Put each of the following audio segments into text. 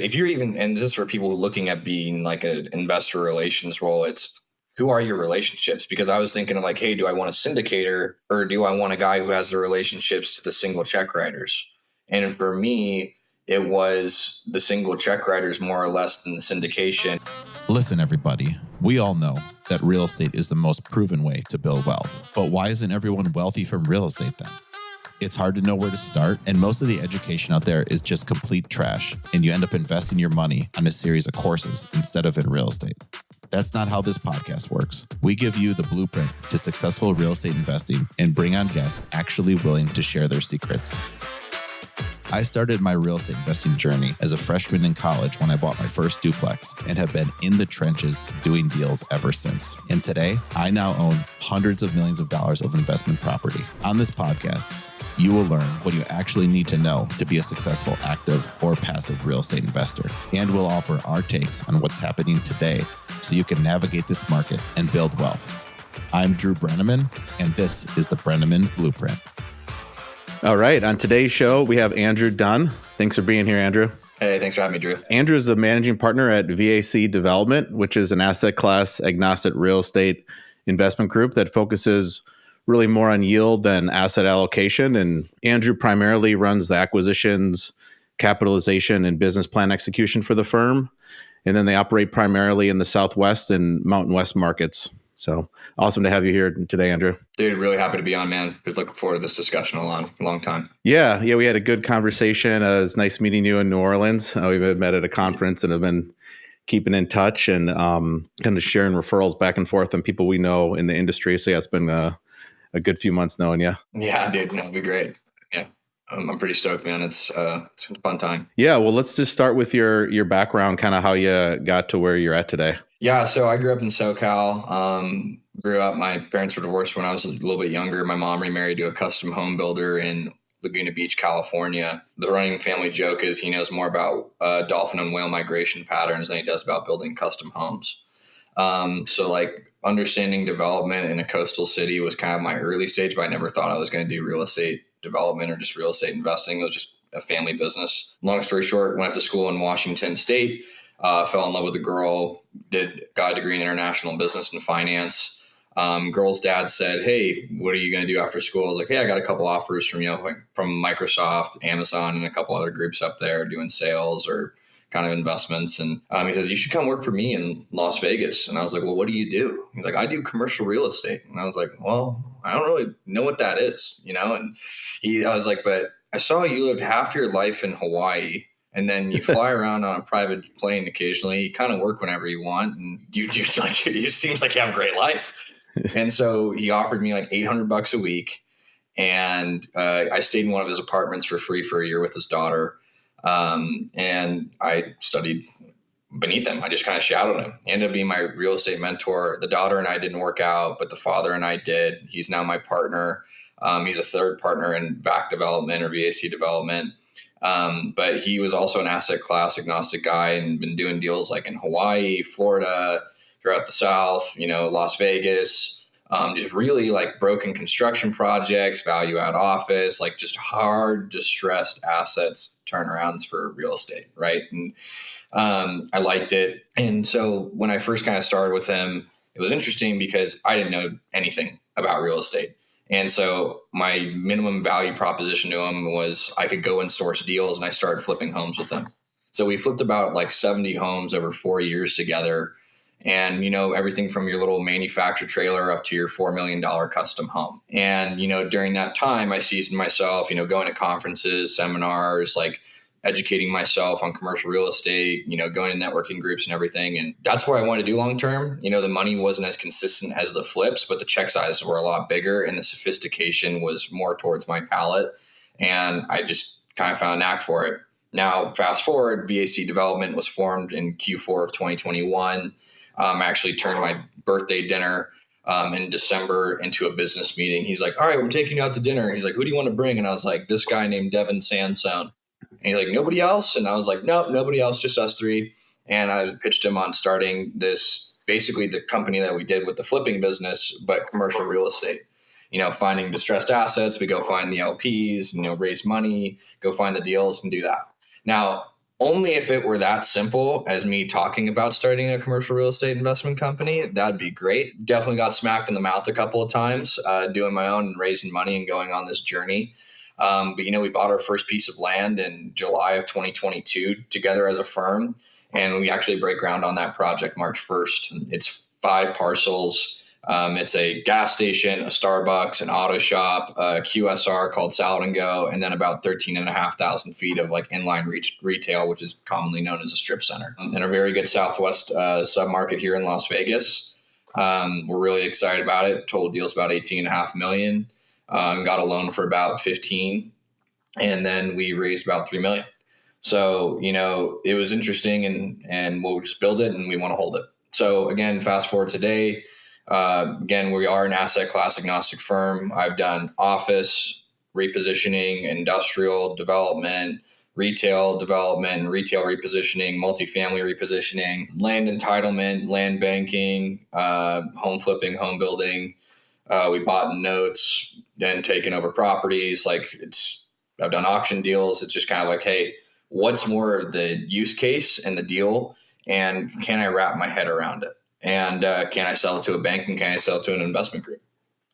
if you're even, and this is for people looking at being like an investor relations role, it's who are your relationships? Because I was thinking of like, hey, do I want a syndicator or do I want a guy who has the relationships to the single check writers? And for me, it was the single check writers more or less than the syndication. Listen, everybody, we all know that real estate is the most proven way to build wealth. But why isn't everyone wealthy from real estate then? It's hard to know where to start, and most of the education out there is just complete trash, and you end up investing your money on a series of courses instead of in real estate. That's not how this podcast works. We give you the blueprint to successful real estate investing and bring on guests actually willing to share their secrets. I started my real estate investing journey as a freshman in college when I bought my first duplex and have been in the trenches doing deals ever since. And today, I now own hundreds of millions of dollars of investment property. On this podcast, you will learn what you actually need to know to be a successful active or passive real estate investor. And we'll offer our takes on what's happening today so you can navigate this market and build wealth. I'm Drew Brenneman, and this is the Brenneman Blueprint. All right. On today's show, we have Andrew Dunn. Thanks for being here, Andrew. Hey, thanks for having me, Drew. Andrew is the managing partner at VAC Development, which is an asset class agnostic real estate investment group that focuses really more on yield than asset allocation. And Andrew primarily runs the acquisitions, capitalization, and business plan execution for the firm. And then they operate primarily in the Southwest and Mountain West markets. So awesome to have you here today, Andrew. Dude, really happy to be on, man. Been looking forward to this discussion a long time. Yeah, we had a good conversation. It was nice meeting you in New Orleans. We've met at a conference and have been keeping in touch and kind of sharing referrals back and forth on people we know in the industry. So yeah, it's been a good few months knowing you. Yeah, dude, it'll be great. Yeah, I'm pretty stoked, man. It's a fun time. Yeah, well, let's just start with your background, kind of how you got to where you're at today. Yeah, so I grew up in SoCal. Grew up, my parents were divorced when I was a little bit younger. My mom remarried to a custom home builder in Laguna Beach, California. The running family joke is he knows more about dolphin and whale migration patterns than he does about building custom homes. So like understanding development in a coastal city was kind of my early stage, but I never thought I was going to do real estate development or just real estate investing. It was just a family business. Long story short, went to school in Washington State. Fell in love with a girl, got a degree in international business and finance. Girl's dad said, hey, what are you going to do after school? I was like, hey, I got a couple offers from Microsoft, Amazon, and a couple other groups up there doing sales or kind of investments. And he says, you should come work for me in Las Vegas. And I was like, well, what do you do? He's like, I do commercial real estate. And I was like, well, I don't really know what that is, And I was like, but I saw you lived half your life in Hawaii. And then you fly around on a private plane occasionally. You kind of work whenever you want, and it seems like you have a great life. And so he offered me like $800 a week, and I stayed in one of his apartments for free for a year with his daughter. And I studied beneath him. I just kind of shadowed him. He ended up being my real estate mentor. The daughter and I didn't work out, but the father and I did. He's now my partner. He's a third partner in VAC Development or VAC Development. But he was also an asset class agnostic guy and been doing deals like in Hawaii, Florida, throughout the South, Las Vegas, just really like broken construction projects, value add office, like just hard, distressed assets turnarounds for real estate. Right. And, I liked it. And so when I first kind of started with him, it was interesting because I didn't know anything about real estate. And so my minimum value proposition to him was I could go and source deals, and I started flipping homes with him. So we flipped about like 70 homes over 4 years together. And, everything from your little manufactured trailer up to your $4 million custom home. And, during that time, I seasoned myself, going to conferences, seminars, like educating myself on commercial real estate, going to networking groups and everything. And that's what I wanted to do long term. The money wasn't as consistent as the flips, but the check sizes were a lot bigger and the sophistication was more towards my palate. And I just kind of found a knack for it. Now, fast forward, VAC Development was formed in Q4 of 2021. I actually turned my birthday dinner in December into a business meeting. He's like, all right, we're taking you out to dinner. He's like, who do you want to bring? And I was like, this guy named Devin Sansone. And he's like, nobody else? And I was like, no, nobody else, just us three. And I pitched him on starting this, basically the company that we did with the flipping business, but commercial real estate. Finding distressed assets, we go find the LPs, raise money, go find the deals and do that. Now, Only if it were that simple as me talking about starting a commercial real estate investment company, that'd be great. Definitely got smacked in the mouth a couple of times, doing my own and raising money and going on this journey. But we bought our first piece of land in July of 2022 together as a firm, and we actually break ground on that project March 1st. It's 5 parcels. It's a gas station, a Starbucks, an auto shop, a QSR called Salad and Go, and then about 13,500 feet of like inline retail, which is commonly known as a strip center, in a very good Southwest submarket here in Las Vegas. We're really excited about it. Total deal's about 18.5 million. Got a loan for about 15, and then we raised about 3 million. So, it was interesting, and we'll just build it and we want to hold it. So again, fast forward today. Again, we are an asset class agnostic firm. I've done office repositioning, industrial development, retail repositioning, multifamily repositioning, land entitlement, land banking, home flipping, home building. We bought notes, then taken over properties. I've done auction deals. It's just kind of like, hey, what's more of the use case and the deal, and can I wrap my head around it? And can I sell it to a bank, and can I sell it to an investment group?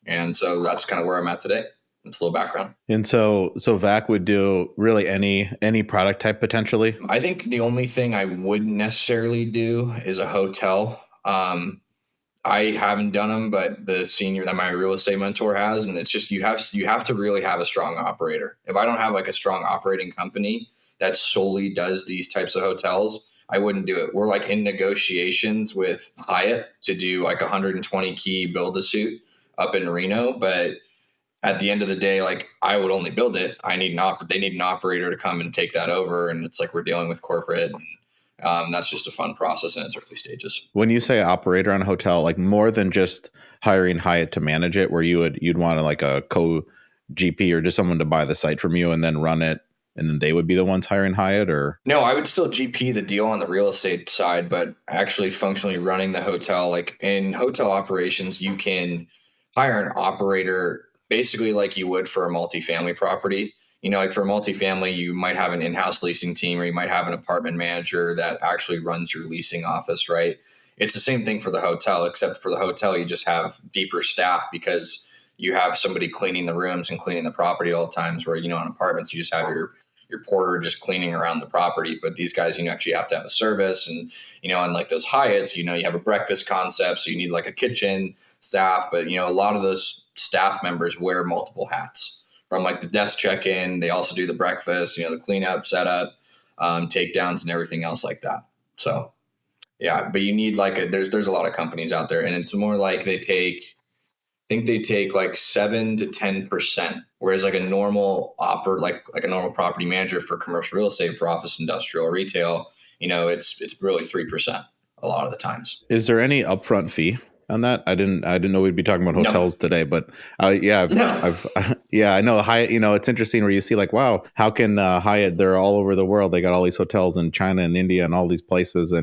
And so that's kind of where I'm at today. That's a little background. And so VAC would do really any product type potentially? I think the only thing I wouldn't necessarily do is a hotel. I haven't done them, but the senior that my real estate mentor has, and it's just you have to really have a strong operator. If I don't have like a strong operating company that solely does these types of hotels, I wouldn't do it. We're like in negotiations with Hyatt to do like 120 key build a suit up in Reno. But at the end of the day, like I would only build it. They need an operator to come and take that over. And it's like, we're dealing with corporate. And, that's just a fun process in its early stages. When you say operator on a hotel, like more than just hiring Hyatt to manage it, where you'd want like a co-GP or just someone to buy the site from you and then run it, and then they would be the ones hiring Hyatt? Or no, I would still GP the deal on the real estate side, but actually functionally running the hotel. Like in hotel operations, you can hire an operator basically like you would for a multifamily property. Like for a multifamily, you might have an in-house leasing team, or you might have an apartment manager that actually runs your leasing office, right? It's the same thing for the hotel, except for the hotel, you just have deeper staff because you have somebody cleaning the rooms and cleaning the property all the times, where, in apartments, you just have your porter just cleaning around the property. But these guys, actually have to have a service. And, on like those Hyatts, you have a breakfast concept. So you need like a kitchen staff. But, a lot of those staff members wear multiple hats, from like the desk check-in. They also do the breakfast, the cleanup, setup, takedowns, and everything else like that. So, yeah, but you need there's a lot of companies out there, and it's more like they take like 7 to 10%, whereas like a normal like a normal property manager for commercial real estate, for office, industrial, or retail, it's really 3% a lot of the times. Is there any upfront fee on that? I didn't know we'd be talking about hotels today, but I know Hyatt. It's interesting where you see like, wow, how can Hyatt? They're all over the world. They got all these hotels in China and India and all these places,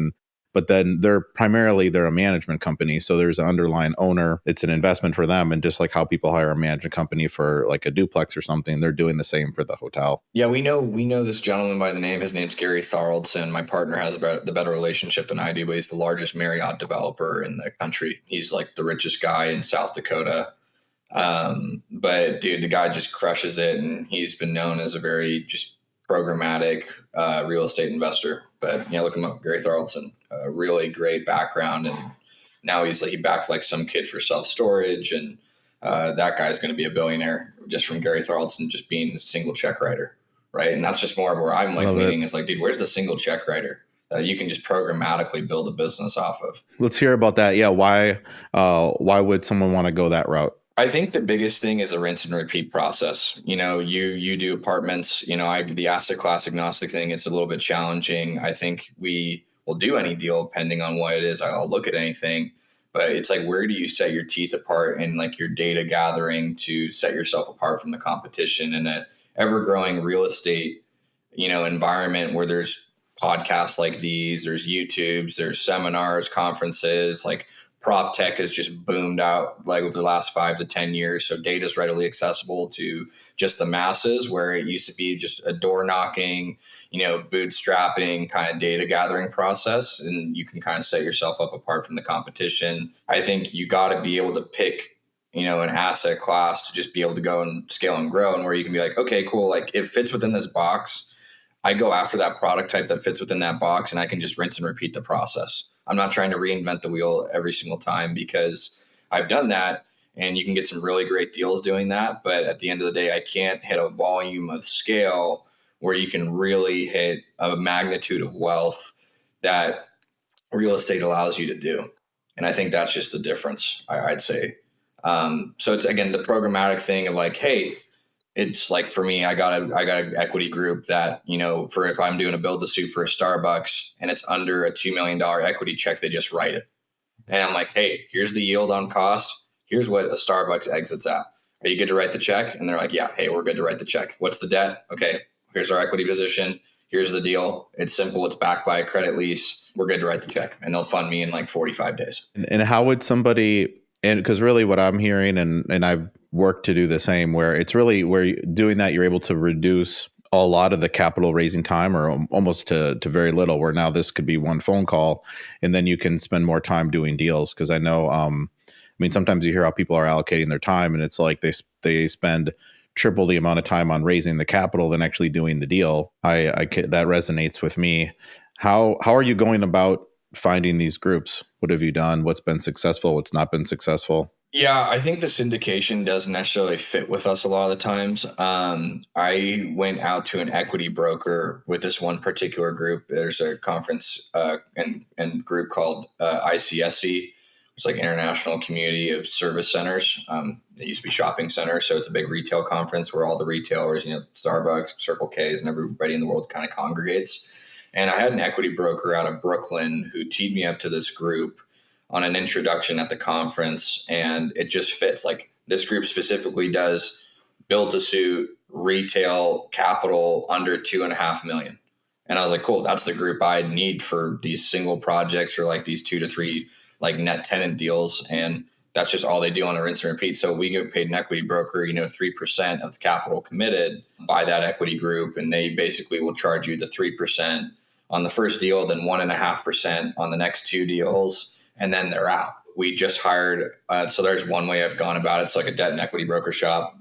but then they're a management company. So there's an underlying owner. It's an investment for them. And just like how people hire a management company for like a duplex or something, they're doing the same for the hotel. Yeah, we know this gentleman by the name. His name's Gary Thoroldson. My partner has the better relationship than I do, but he's the largest Marriott developer in the country. He's like the richest guy in South Dakota. But dude, the guy just crushes it. And he's been known as a very just programmatic real estate investor. But look him up, Gary Thoroldson. A really great background, and now he backed like some kid for self-storage, and that guy's going to be a billionaire just from Gary Thoroldson just being a single check writer, right? And that's just more of where I'm like leaning is like, dude, where's the single check writer that you can just programmatically build a business off of? Let's hear about that. Yeah, why would someone want to go that route? I think the biggest thing is a rinse and repeat process. You do apartments, I do the asset class agnostic thing. It's a little bit challenging. I think we will do any deal depending on what it is. I'll look at anything, but it's like, where do you set your teeth apart in like your data gathering to set yourself apart from the competition in an ever growing real estate, environment where there's podcasts like these, there's YouTubes, there's seminars, conferences, like prop tech has just boomed out like over the last 5 to 10 years. So data is readily accessible to just the masses, where it used to be just a door knocking, bootstrapping kind of data gathering process. And you can kind of set yourself up apart from the competition. I think you got to be able to pick, an asset class to just be able to go and scale and grow, and where you can be like, okay, cool. Like it fits within this box. I go after that product type that fits within that box, and I can just rinse and repeat the process. I'm not trying to reinvent the wheel every single time, because I've done that and you can get some really great deals doing that. But at the end of the day, I can't hit a volume of scale where you can really hit a magnitude of wealth that real estate allows you to do. And I think that's just the difference, I'd say. So it's, again, the programmatic thing of like, hey, it's like, for me, I got an equity group that, for if I'm doing a build to suit for a Starbucks and it's under a $2 million equity check, they just write it. And I'm like, hey, here's the yield on cost. Here's what a Starbucks exits at. Are you good to write the check? And they're like, yeah, hey, we're good to write the check. What's the debt? Okay, here's our equity position. Here's the deal. It's simple. It's backed by a credit lease. We're good to write the check. And they'll fund me in like 45 days. And how would somebody, and because really what I'm hearing, and I've worked to do the same, where it's really where doing that, you're able to reduce a lot of the capital raising time, or almost to very little, where now this could be one phone call and then you can spend more time doing deals. Because I know, sometimes you hear how people are allocating their time, and it's like they spend triple the amount of time on raising the capital than actually doing the deal. That resonates with me. How are you going about finding these groups? What have you done? What's been successful? What's not been successful? Yeah, I think the syndication doesn't necessarily fit with us a lot of the times. I went out to an equity broker with this one particular group. There's a conference and group called ICSC. It's like International Community of Service Centers. It used to be shopping centers, so it's a big retail conference where all the retailers, Starbucks, Circle K's, and everybody in the world kind of congregates. And I had an equity broker out of Brooklyn who teed me up to this group on an introduction at the conference, and it just fits. Like, this group specifically does build to suit retail capital under 2.5 million. And I was like, cool, that's the group I need for these single projects, or like these 2 to 3 like net tenant deals. And that's just all they do on a rinse and repeat. So we get paid an equity broker, 3% of the capital committed by that equity group. And they basically will charge you the 3% on the first deal, then 1.5% on the next 2 deals. And then they're out. We just hired. So there's one way I've gone about it. It's like a debt and equity broker shop.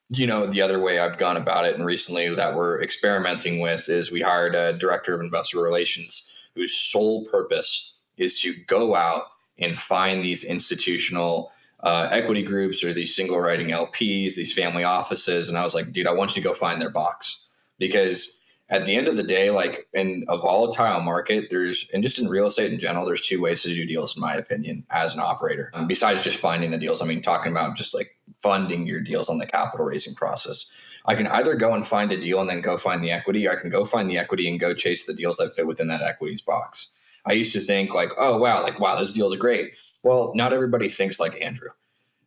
The other way I've gone about it, and recently that we're experimenting with, is we hired a director of investor relations whose sole purpose is to go out and find these institutional equity groups, or these single writing LPs, these family offices. And I was like, dude, I want you to go find their box, because at the end of the day, like, in a volatile market, and just in real estate in general, there's 2 ways to do deals, in my opinion, as an operator. Besides just finding the deals, talking about just like funding your deals on the capital raising process. I can either go and find a deal and then go find the equity. I can go find the equity and go chase the deals that fit within that equities box. I used to think like, oh, wow, this deal is great. Well, not everybody thinks like Andrew.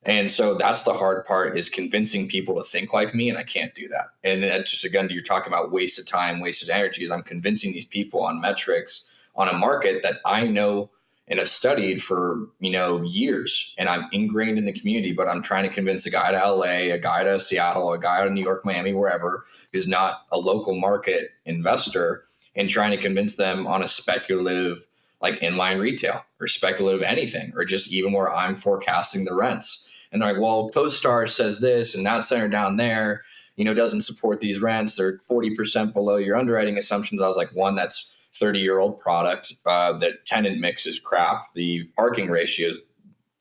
And so that's the hard part, is convincing people to think like me, and I can't do that. And that's just, again, you're talking about wasted time, wasted energy, is I'm convincing these people on metrics on a market that I know and have studied for, years, and I'm ingrained in the community, but I'm trying to convince a guy to LA, a guy to Seattle, a guy to New York, Miami, wherever, who's not a local market investor, and trying to convince them on a speculative, like inline retail or speculative anything, or just even where I'm forecasting the rents. And they're like, well, CoStar says this, and that center down there, doesn't support these rents. They're 40% below your underwriting assumptions. I was like, one, that's 30-year-old product. The tenant mix is crap. The parking ratios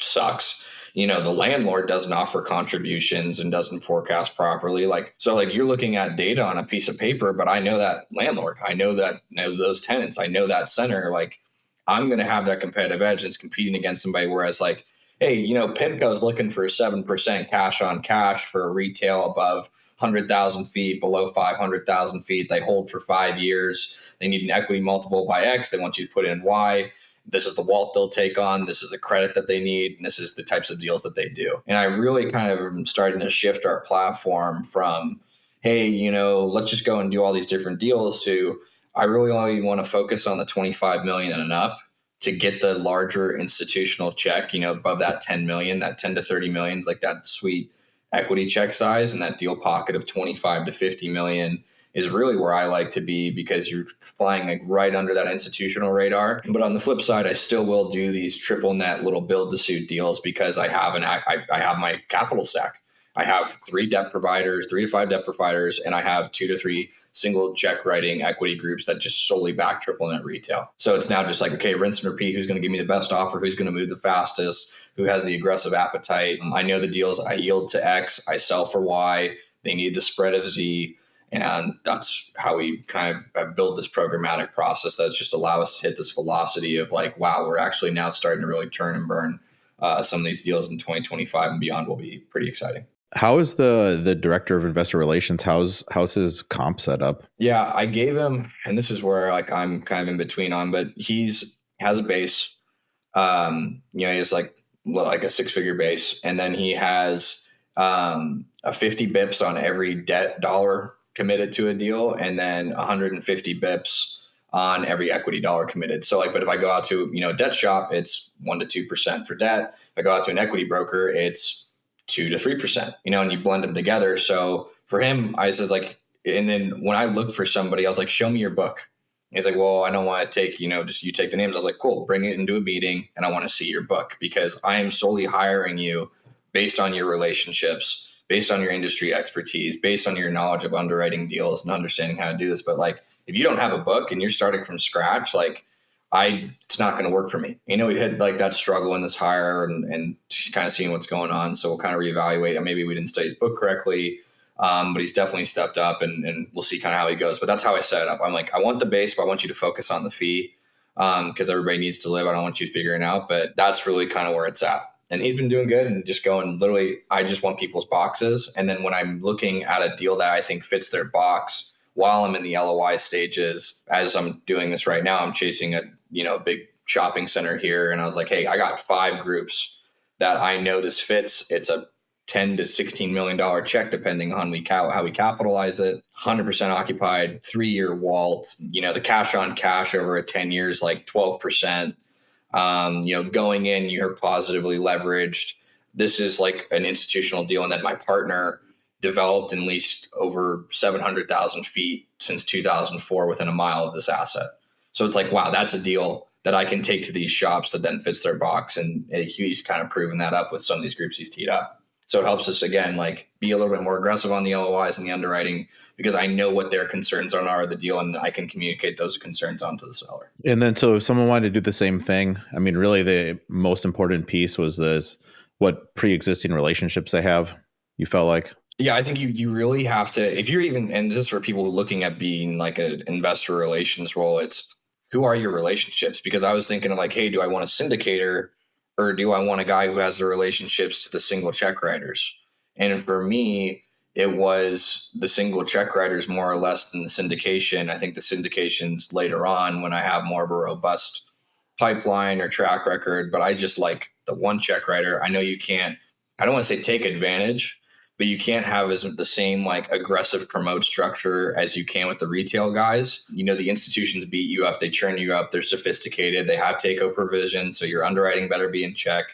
sucks. The landlord doesn't offer contributions and doesn't forecast properly. So you're looking at data on a piece of paper, but I know that landlord. I know those tenants. I know that center. Like, I'm going to have that competitive edge that's competing against somebody. Whereas like, hey, PIMCO is looking for 7% cash on cash for retail above 100,000 feet, below 500,000 feet. They hold for 5 years. They need an equity multiple by X. They want you to put in Y. This is the WALT they'll take on. This is the credit that they need. And this is the types of deals that they do. And I really kind of am starting to shift our platform from, hey, let's just go and do all these different deals, to I really only want to focus on the 25 million and up, to get the larger institutional check, above that 10 million, that 10 to 30 million is like that sweet equity check size, and that deal pocket of 25 to 50 million is really where I like to be, because you're flying like right under that institutional radar. But on the flip side, I still will do these triple net little build to suit deals because I have I have my capital stack. I have 3 to 5 debt providers, and I have 2 to 3 single check writing equity groups that just solely back triple net retail. So it's now just like, okay, rinse and repeat. Who's going to give me the best offer? Who's going to move the fastest? Who has the aggressive appetite? I know the deals. I yield to X. I sell for Y. They need the spread of Z. And that's how we kind of build this programmatic process that's just allow us to hit this velocity of like, wow, we're actually now starting to really turn and burn some of these deals in 2025 and beyond will be pretty exciting. How is the director of investor relations? How's his comp set up? Yeah, I gave him, and this is where like I'm kind of in between on, but has a base. He has like a 6-figure base, and then he has a 50 bips on every debt dollar committed to a deal, and then 150 bips on every equity dollar committed. So like, but if I go out to a debt shop, it's 1 to 2% for debt. If I go out to an equity broker, it's 2 to 3%, and you blend them together. So for him, I says like, and then when I looked for somebody, I was like, show me your book. He's like, well, I don't want to take, just you take the names. I was like, cool, bring it into a meeting and I want to see your book, because I am solely hiring you based on your relationships, based on your industry expertise, based on your knowledge of underwriting deals and understanding how to do this. But like, if you don't have a book and you're starting from scratch, like it's not going to work for me. We had like that struggle in this hire and kind of seeing what's going on. So we'll kind of reevaluate. Maybe we didn't study his book correctly, but he's definitely stepped up and we'll see kind of how he goes. But that's how I set it up. I'm like, I want the base, but I want you to focus on the fee because everybody needs to live. I don't want you figuring out, but that's really kind of where it's at. And he's been doing good and just going literally, I just want people's boxes. And then when I'm looking at a deal that I think fits their box while I'm in the LOI stages, as I'm doing this right now, I'm chasing a big shopping center here. And I was like, hey, I got 5 groups that I know this fits. It's a $10 to $16 million check, depending on how we capitalize it. 100% occupied, 3-year WALT. The cash on cash over 10 years, like 12%. Going in, you're positively leveraged. This is like an institutional deal. And then my partner developed and leased over 700,000 feet since 2004 within a mile of this asset. So it's like, wow, that's a deal that I can take to these shops that then fits their box. And he's kind of proven that up with some of these groups he's teed up. So it helps us, again, like be a little bit more aggressive on the LOIs and the underwriting, because I know what their concerns are of the deal, and I can communicate those concerns onto the seller. And then, so if someone wanted to do the same thing, I mean, really the most important piece was what pre-existing relationships they have, you felt like? Yeah, I think you really have to, if you're even, and this is for people looking at being like an investor relations role, it's who are your relationships? Because I was thinking of like, hey, do I want a syndicator or do I want a guy who has the relationships to the single check writers? And for me, it was the single check writers more or less than the syndication. I think the syndications later on when I have more of a robust pipeline or track record, but I just like the one check writer. I know you can't, I don't want to say take advantage, but you can't have the same like aggressive promote structure as you can with the retail guys. The institutions beat you up, they churn you up, they're sophisticated, they have takeover provision, so your underwriting better be in check.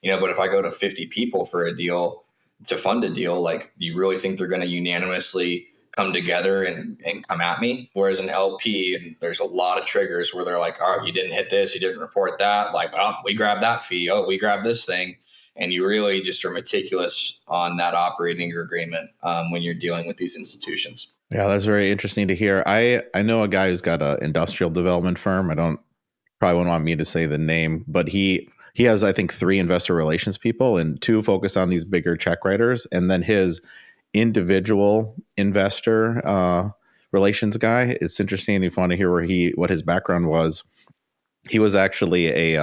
But if I go to 50 people for a deal to fund a deal, like, do you really think they're going to unanimously come together and come at me? Whereas an LP, and there's a lot of triggers where they're like, oh, you didn't hit this, you didn't report that. Like, oh, we grabbed that fee. Oh, we grabbed this thing. And you really just are meticulous on that operating agreement when you're dealing with these institutions. Yeah, that's very interesting to hear. I know a guy who's got an industrial development firm. Probably wouldn't want me to say the name, but he has, I think, 3 investor relations people and 2 focus on these bigger check writers. And then his individual investor relations guy, it's interesting if you want to hear what his background was. He was actually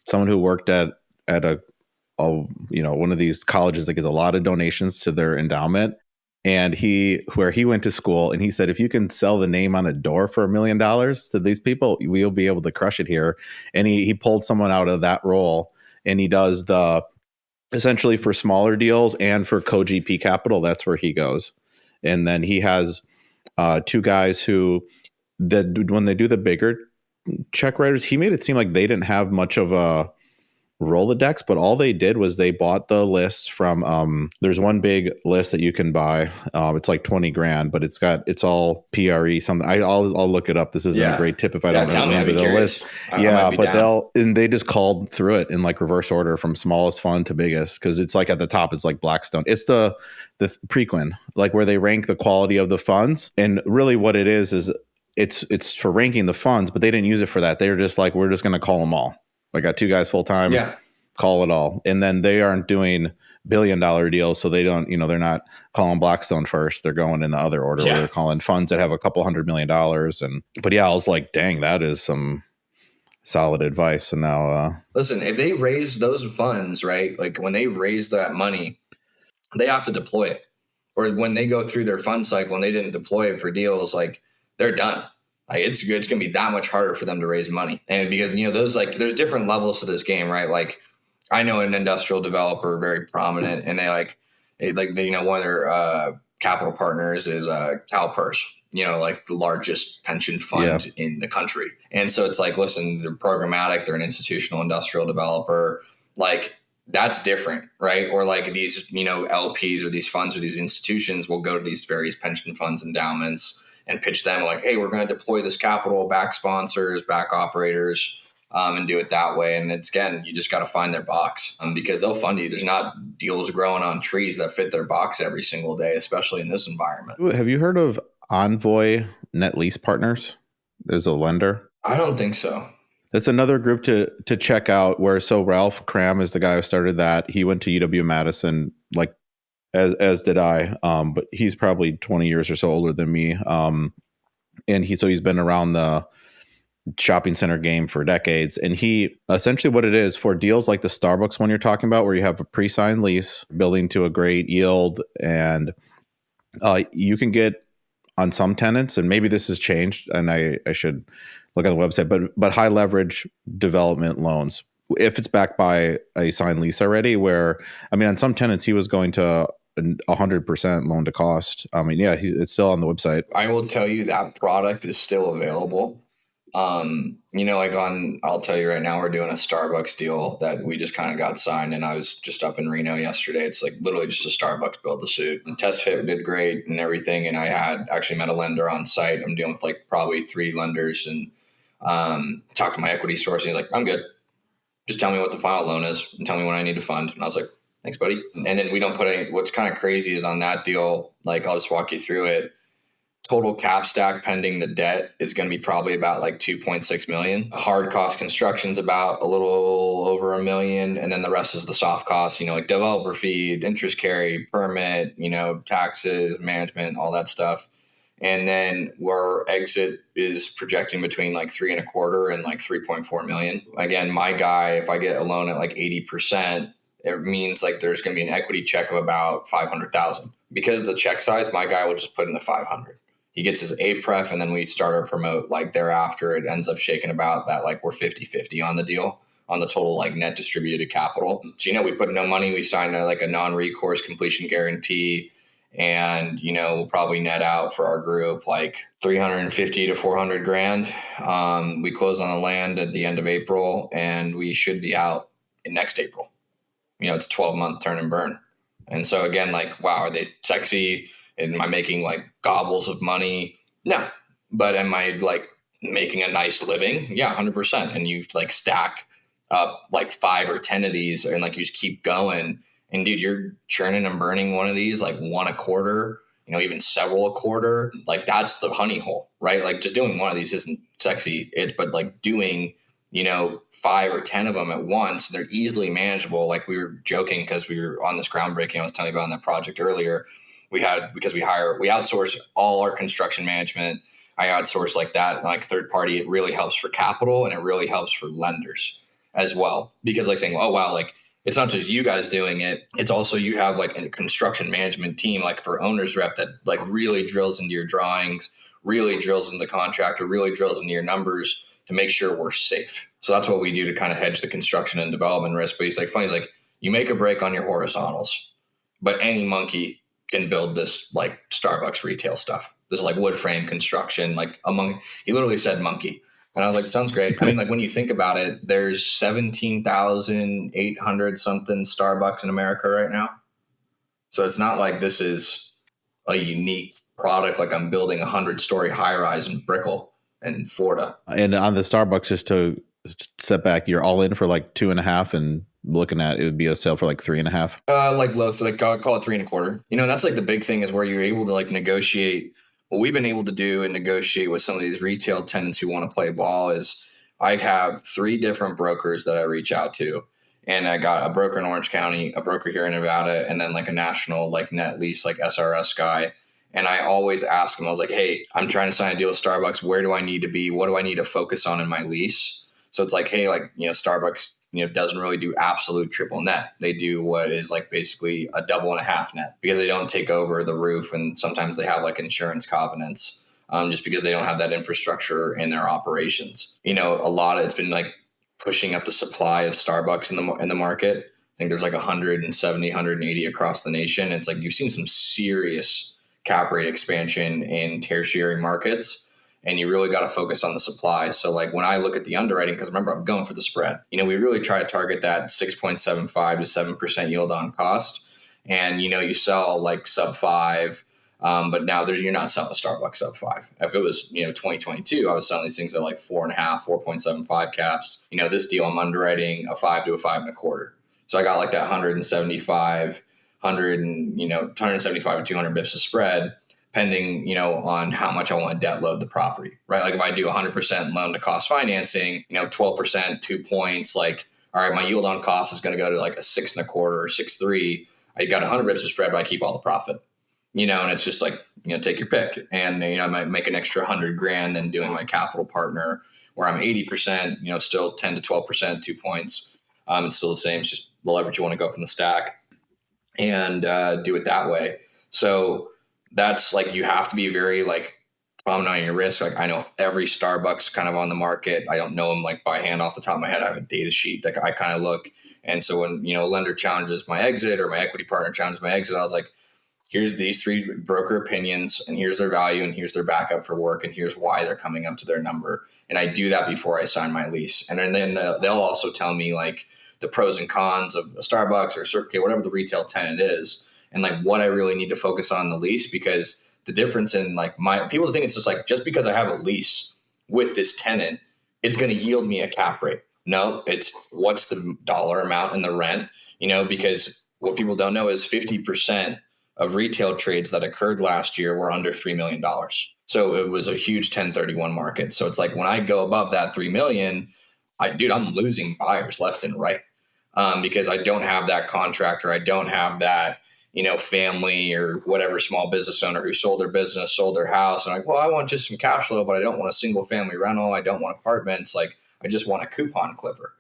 someone who worked at one of these colleges that gives a lot of donations to their endowment. And where he went to school, and he said, if you can sell the name on a door for $1 million to these people, we'll be able to crush it here. And he pulled someone out of that role, and he does essentially for smaller deals and for co-GP capital, that's where he goes. And then he has 2 guys who, when they do the bigger check writers, he made it seem like they didn't have much of a Rolodex, but all they did was they bought the lists from there's one big list that you can buy. It's like 20 grand, but it's all PRE something. I'll look it up. This isn't a great tip if I don't remember the list. They just called through it in like reverse order from smallest fund to biggest, because it's like at the top it's like Blackstone. It's the Preqin, like where they rank the quality of the funds, and really what it is it's for ranking the funds, but they didn't use it for that. They were just like, we're just going to call them all. I got 2 guys full time. Yeah. Call it all. And then they aren't doing $1 billion deals. So they don't, they're not calling Blackstone first. They're going in the other order where they're calling funds that have a couple $100 million. But I was like, dang, that is some solid advice. And now, listen, if they raise those funds, right? Like when they raise that money, they have to deploy it. Or when they go through their fund cycle and they didn't deploy it for deals, like they're done. Like it's going to be that much harder for them to raise money. And because, those there's different levels to this game, right? Like I know an industrial developer, very prominent, and one of their capital partners is CalPERS, like the largest pension fund in the country. And so it's like, listen, they're programmatic, they're an institutional industrial developer. Like that's different, right? Or like these, LPs or these funds or these institutions will go to these various pension funds, endowments, and pitch them like, hey, we're going to deploy this capital, back sponsors, back operators, and do it that way. And again, you just got to find their box because they'll fund you. There's not deals growing on trees that fit their box every single day, especially in this environment. Have you heard of Envoy Net Lease Partners? There's a lender. I don't think so. That's another group to check out. So Ralph Cram is the guy who started that. He went to UW-Madison, like as did I, but he's probably 20 years or so older than me. And he's been around the shopping center game for decades. And he essentially what it is for deals like the Starbucks one you're talking about, where you have a pre-signed lease building to a great yield, and you can get on some tenants, and maybe this has changed, and I should look at the website, but high leverage development loans, if it's backed by a signed lease already, where, on some tenants, he was going to 100% loan to cost. It's still on the website. I will tell you that product is still available. I'll tell you right now, we're doing a Starbucks deal that we just kind of got signed, and I was just up in Reno yesterday. It's like literally just a Starbucks build to suit. And test fit did great and everything. And I had actually met a lender on site. I'm dealing with like probably 3 lenders, and talked to my equity source, and he's like, I'm good. Just tell me what the final loan is and tell me when I need to fund. And I was like, thanks, buddy. And then we don't put any, what's kind of crazy is on that deal, like I'll just walk you through it. Total cap stack pending the debt is going to be probably about like 2.6 million. Hard cost construction's about a little over $1 million. And then the rest is the soft costs, like developer fee, interest carry, permit, taxes, management, all that stuff. And then our exit is projecting between like 3.25 and like 3.4 million. Again, my guy, if I get a loan at like 80%, it means like there's going to be an equity check of about 500,000. Because of the check size, my guy will just put in the 500. He gets his A-pref, and then we start our promote. Like thereafter, it ends up shaking about that, like we're 50-50 on the deal, on the total like net distributed capital. So, we put no money. We signed a non-recourse completion guarantee, and, we'll probably net out for our group like 350 to 400 grand. We close on the land at the end of April, and we should be out in next April. It's 12-month turn and burn. And so again, like, wow, are they sexy? Am I making like gobbles of money? No. But am I like making a nice living? Yeah, 100%. And you like stack up like 5 or 10 of these, and like you just keep going. And dude, you're churning and burning one of these, like one a quarter, even several a quarter. Like that's the honey hole, right? Like just doing one of these isn't sexy, but like doing 5 or 10 of them at once, they're easily manageable. Like we were joking because we were on this groundbreaking I was telling you about on that project earlier. We outsource all our construction management. I outsource like that, like third party. It really helps for capital, and it really helps for lenders as well. Because like saying, oh, wow, like it's not just you guys doing it. It's also you have like a construction management team, like for owner's rep that like really drills into your drawings, really drills into the contractor, really drills into your numbers to make sure we're safe. So that's what we do to kind of hedge the construction and development risk. But he's like, you make a break on your horizontals, but any monkey can build this like Starbucks retail stuff. This is like wood frame construction, like he literally said monkey. And I was like, sounds great. I mean, like when you think about it, there's 17,800 something Starbucks in America right now. So it's not like this is a unique product. Like I'm building 100-story high rise in Brickell in Florida. And on the Starbucks, just to step back, you're all in for like 2.5, and looking at it would be a sale for like 3.5. Like low, like call it 3.25. That's like the big thing is where you're able to like negotiate. What we've been able to do and negotiate with some of these retail tenants who want to play ball is I have 3 different brokers that I reach out to. And I got a broker in Orange County, a broker here in Nevada, and then like a national like net lease, like SRS guy. And I always ask them, I was like, hey, I'm trying to sign a deal with Starbucks. Where do I need to be? What do I need to focus on in my lease? So it's like, hey, like, Starbucks, doesn't really do absolute triple net. They do what is like basically a double and a half net because they don't take over the roof. And sometimes they have like insurance covenants just because they don't have that infrastructure in their operations. A lot of it's been like pushing up the supply of Starbucks in the market. I think there's like 170, 180 across the nation. It's like you've seen some serious cap rate expansion in tertiary markets, and you really got to focus on the supply. So like when I look at the underwriting, because remember I'm going for the spread, we really try to target that 6.75 to 7% yield on cost. And, you sell like sub 5, but now you're not selling Starbucks sub 5. If it was, 2022, I was selling these things at like 4.5, 4.75 caps. This deal I'm underwriting a 5 to a 5.25. So I got like that 175 to 200 bips of spread, pending, on how much I want to debt load the property, right? Like if I do 100% loan to cost financing, 12%, 2 points, like, all right, my yield on cost is going to go to like a 6.25 or 6.3. I got 100 bips of spread, but I keep all the profit, and it's just like, take your pick. And, I might make an extra $100,000 than doing my capital partner where I'm 80%, still 10 to 12%, 2 points. It's still the same. It's just the leverage you want to go up in the stack and do it that way. So that's like, you have to be very like prominent on your risk. Like I know every Starbucks kind of on the market. I don't know them like by hand off the top of my head. I have a data sheet that I kind of look. And so when, a lender challenges my exit or my equity partner challenges my exit, I was like, here's these 3 broker opinions and here's their value and here's their backup for work and here's why they're coming up to their number. And I do that before I sign my lease. And then they'll also tell me like the pros and cons of a Starbucks or Circle K, whatever the retail tenant is, and like what I really need to focus on in the lease. Because the difference in like people think it's just like, just because I have a lease with this tenant, it's going to yield me a cap rate. No, it's what's the dollar amount in the rent, because what people don't know is 50% of retail trades that occurred last year were under $3 million. So it was a huge 1031 market. So it's like when I go above that 3 million, I'm losing buyers left and right because I don't have that contractor. I don't have that, family or whatever small business owner who sold their business, sold their house. And like, well, I want just some cash flow, but I don't want a single family rental. I don't want apartments. Like I just want a coupon clipper,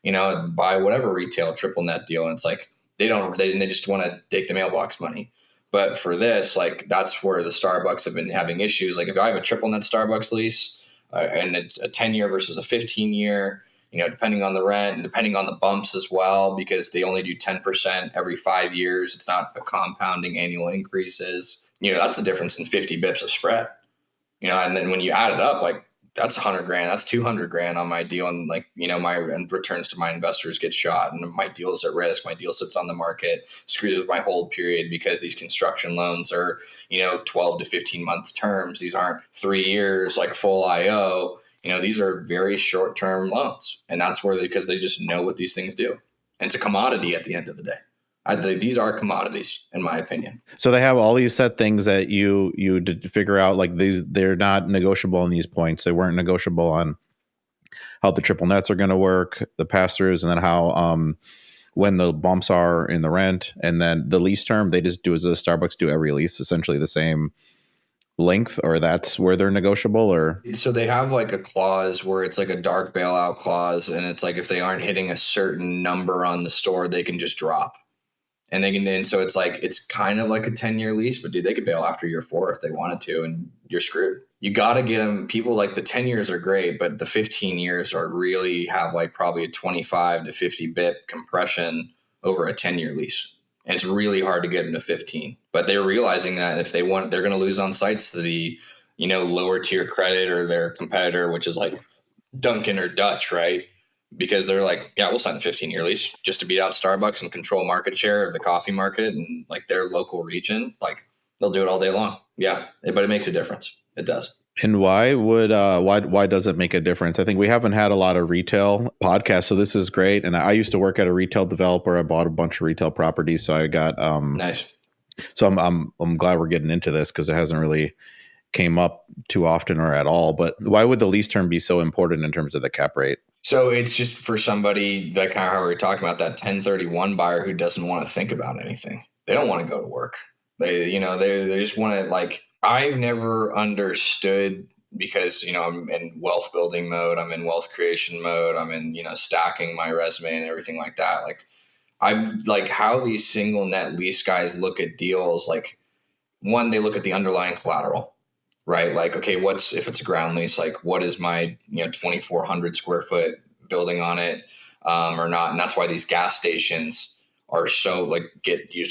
buy whatever retail triple net deal. And it's like, they just want to take the mailbox money. But for this, like that's where the Starbucks have been having issues. Like if I have a triple net Starbucks lease and it's a 10-year versus a 15-year, depending on the rent and depending on the bumps as well, because they only do 10% every 5 years. It's not a compounding annual increases. That's the difference in 50 bips of spread. And then when you add it up, like that's $100,000, that's $200,000 on my deal. And like, my returns to my investors get shot and my deal's at risk. My deal sits on the market, screws with my hold period because these construction loans are, 12 to 15 month terms. These aren't 3 years, like full IO. These are very short-term loans, and that's because they just know what these things do. And it's a commodity at the end of the day. These are commodities, in my opinion. So they have all these set things that you did figure out, like they're not negotiable on these points. They weren't negotiable on how the triple nets are going to work, the pass-throughs, and then how when the bumps are in the rent, and then the lease term. They just do as the Starbucks do every lease, essentially the same length, or that's where they're negotiable. Or so they have like a clause where it's like a dark bailout clause, and it's like if they aren't hitting a certain number on the store, they can just drop. And so it's like, it's kind of like a 10-year lease, but dude, they could bail after year 4 if they wanted to, and you're screwed. You got to get them. People like the 10 years are great, but the 15 years are really have like probably a 25 to 50 bip compression over a 10-year lease. And it's really hard to get them to 15, but they're realizing that if they want, they're going to lose on sites to the, lower tier credit or their competitor, which is like Dunkin' or Dutch, right? Because they're like, yeah, we'll sign the 15-year lease just to beat out Starbucks and control market share of the coffee market and like their local region. Like they'll do it all day long. Yeah, but it makes a difference. It does. And why does it make a difference? I think we haven't had a lot of retail podcasts, so this is great. And I used to work at a retail developer. I bought a bunch of retail properties, so I got Nice. So I'm glad we're getting into this because it hasn't really came up too often or at all. But why would the lease term be so important in terms of the cap rate? So it's just for somebody that kind of how we were talking about, that 1031 buyer who doesn't want to think about anything. They don't want to go to work. They just want to, like, I've never understood, because, I'm in wealth building mode. I'm in wealth creation mode. I'm in, stacking my resume and everything like that. Like, I'm like how these single net lease guys look at deals. Like, one, they look at the underlying collateral, right? Like, okay, if it's a ground lease, like what is my 2,400 square foot building on it, or not? And that's why these gas stations are so like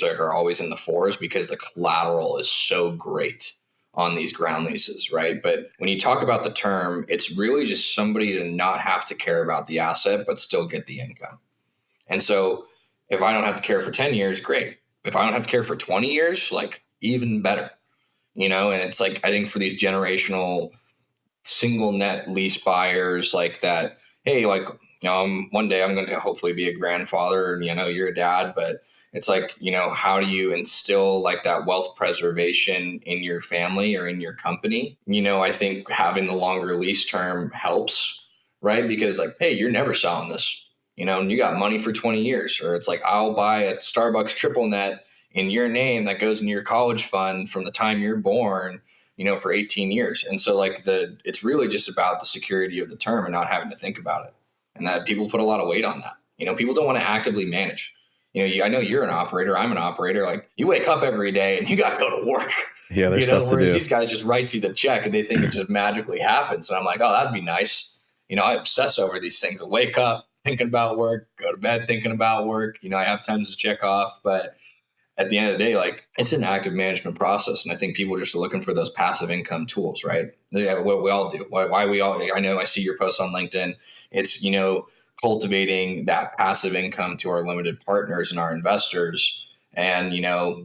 are always in the fours, because the collateral is so great on these ground leases, right? But when you talk about the term, it's really just somebody to not have to care about the asset but still get the income. And so if I don't have to care for 10 years, great. If I don't have to care for 20 years, like even better. And it's like, I think for these generational single net lease buyers like that, hey, like, one day I'm going to hopefully be a grandfather, and, you're a dad, but it's like, how do you instill like that wealth preservation in your family or in your company? I think having the longer lease term helps, right? Because like, hey, you're never selling this, and you got money for 20 years, or it's like, I'll buy a Starbucks triple net in your name that goes into your college fund from the time you're born, for 18 years. And so like it's really just about the security of the term and not having to think about it. And that people put a lot of weight on that. People don't want to actively manage. I know you're an operator. I'm an operator. Like, you wake up every day and you got to go to work. Yeah, there's stuff to do. Whereas these guys just write you the check and they think it just magically happens. And I'm like, oh, that'd be nice. I obsess over these things. I wake up thinking about work, go to bed thinking about work. I have times to check off, but at the end of the day, like, it's an active management process. And I think people just are looking for those passive income tools, right? Yeah, what we all do. Why we all, I know I see your posts on LinkedIn. It's, cultivating that passive income to our limited partners and our investors. And,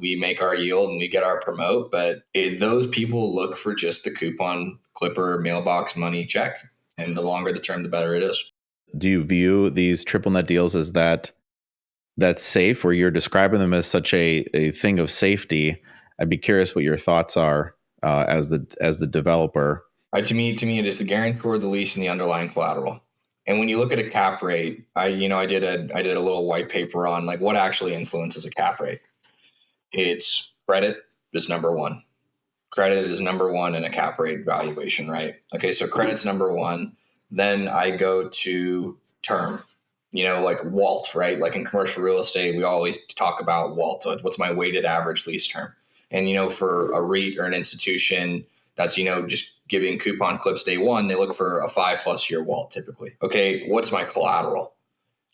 we make our yield and we get our promote, but those people look for just the coupon clipper mailbox money check. And the longer the term, the better it is. Do you view these triple net deals as that's safe, or you're describing them as such a thing of safety? I'd be curious what your thoughts are as the developer. To me, it is the guarantor of the lease and the underlying collateral. And when you look at a cap rate, I did a little white paper on like what actually influences a cap rate. It's credit is number one. Credit is number one in a cap rate valuation, right? Okay, so credit's number one. Then I go to term. Like WALT, right? Like in commercial real estate, we always talk about WALT. What's my weighted average lease term? And, for a REIT or an institution that's, just giving coupon clips day one, they look for a 5+ year WALT typically. Okay, what's my collateral?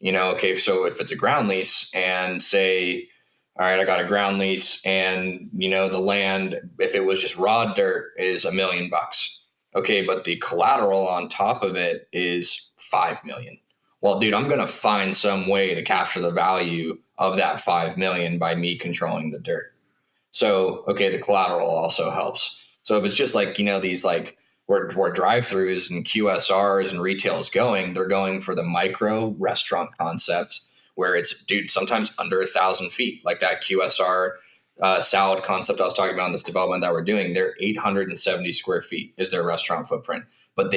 Okay, so if it's a ground lease and say, all right, I got a ground lease and, the land, if it was just raw dirt, is $1 million. Okay, but the collateral on top of it is $5 million. Well, dude, I'm going to find some way to capture the value of that 5 million by me controlling the dirt. So, okay, the collateral also helps. So if it's just like, these like where drive-throughs and QSRs and retail is going, they're going for the micro restaurant concept where it's, dude, sometimes under 1,000 feet, like that QSR salad concept I was talking about in this development that we're doing. They're 870 square feet is their restaurant footprint, but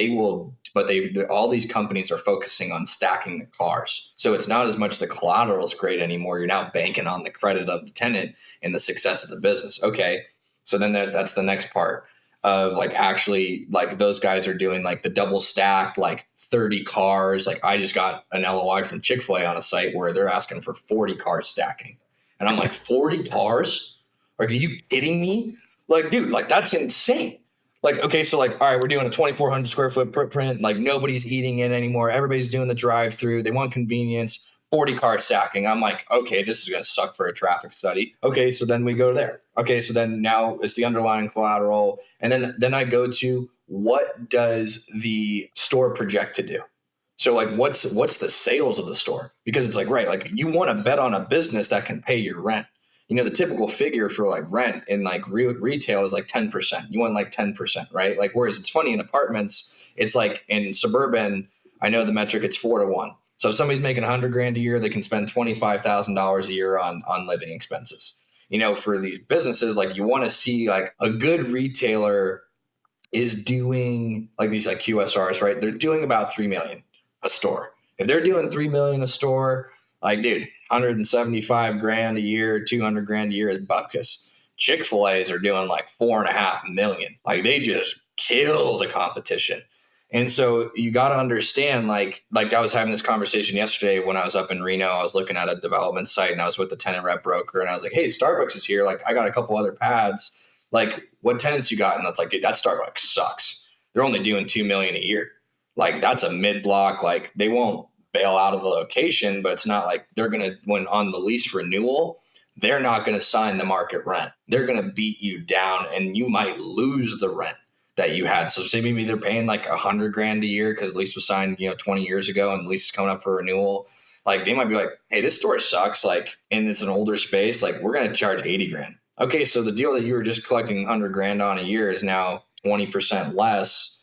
all these companies are focusing on stacking the cars. So it's not as much the collateral is great anymore. You're now banking on the credit of the tenant and the success of the business. Okay. So then that's the next part of like, actually, like those guys are doing like the double stacked, like 30 cars. Like I just got an LOI from Chick-fil-A on a site where they're asking for 40 cars stacking. And I'm like, 40 cars? Are you kidding me? Like, dude, like that's insane. Like, okay, so like, all right, we're doing a 2,400 square foot footprint. Like nobody's eating in anymore. Everybody's doing the drive through. They want convenience. 40 car stacking. I'm like, okay, this is going to suck for a traffic study. Okay, so then we go there. Okay, so then now it's the underlying collateral. And then I go to what does the store project to do? So like, what's the sales of the store? Because it's like, right, like you want to bet on a business that can pay your rent. You know, the typical figure for like rent in like retail is like 10%. You want like 10%, right? Like, whereas it's funny in apartments, it's like in suburban, I know the metric, it's 4-to-1. So if somebody's making 100 grand a year, they can spend $25,000 a year on living expenses. You know, for these businesses, like you want to see like a good retailer is doing like these like QSRs, right? They're doing about 3 million a store. If they're doing 3 million a store, like, dude, 175 grand a year, 200 grand a year is bupkis. Chick-fil-A's are doing like 4.5 million. Like they just kill the competition. And so you got to understand, like I was having this conversation yesterday when I was up in Reno. I was looking at a development site and I was with the tenant rep broker and I was like, hey, Starbucks is here. Like I got a couple other pads. Like what tenants you got? And that's like, dude, that Starbucks sucks. They're only doing 2 million a year. Like that's a mid block. Like they won't bail out of the location, but it's not like they're going to, when on the lease renewal, they're not going to sign the market rent. They're going to beat you down and you might lose the rent that you had. So say maybe they're paying like 100 grand a year because the lease was signed, 20 years ago and the lease is coming up for renewal. Like they might be like, hey, this store sucks. Like, and it's an older space. Like we're going to charge 80 grand. Okay. So the deal that you were just collecting 100 grand on a year is now 20% less.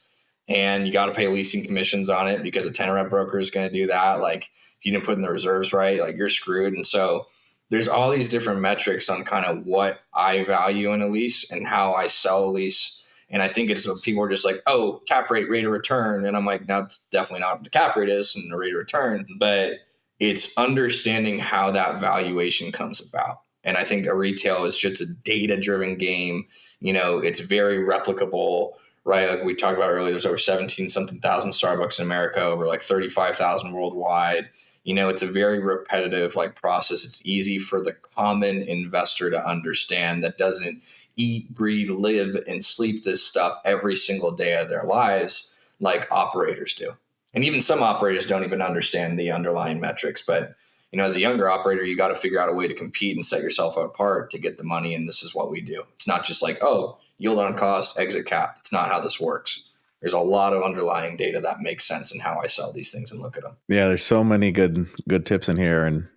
And you got to pay leasing commissions on it because a tenant rep broker is going to do that. Like if you didn't put in the reserves right, like you're screwed. And so there's all these different metrics on kind of what I value in a lease and how I sell a lease. And I think it's what people are just like, oh, cap rate of return. And I'm like, no, it's definitely not what the cap rate is and the rate of return, but it's understanding how that valuation comes about. And I think a retail is just a data-driven game. It's very replicable, right? Like we talked about earlier, there's over 17-something thousand Starbucks in America, over like 35,000 worldwide. It's a very repetitive like process. It's easy for the common investor to understand that doesn't eat, breathe, live, and sleep this stuff every single day of their lives like operators do. And even some operators don't even understand the underlying metrics. But, as a younger operator, you got to figure out a way to compete and set yourself apart to get the money. And this is what we do. It's not just like, oh, yield on cost, exit cap. It's not how this works. There's a lot of underlying data that makes sense in how I sell these things and look at them. Yeah, there's so many good tips in here, and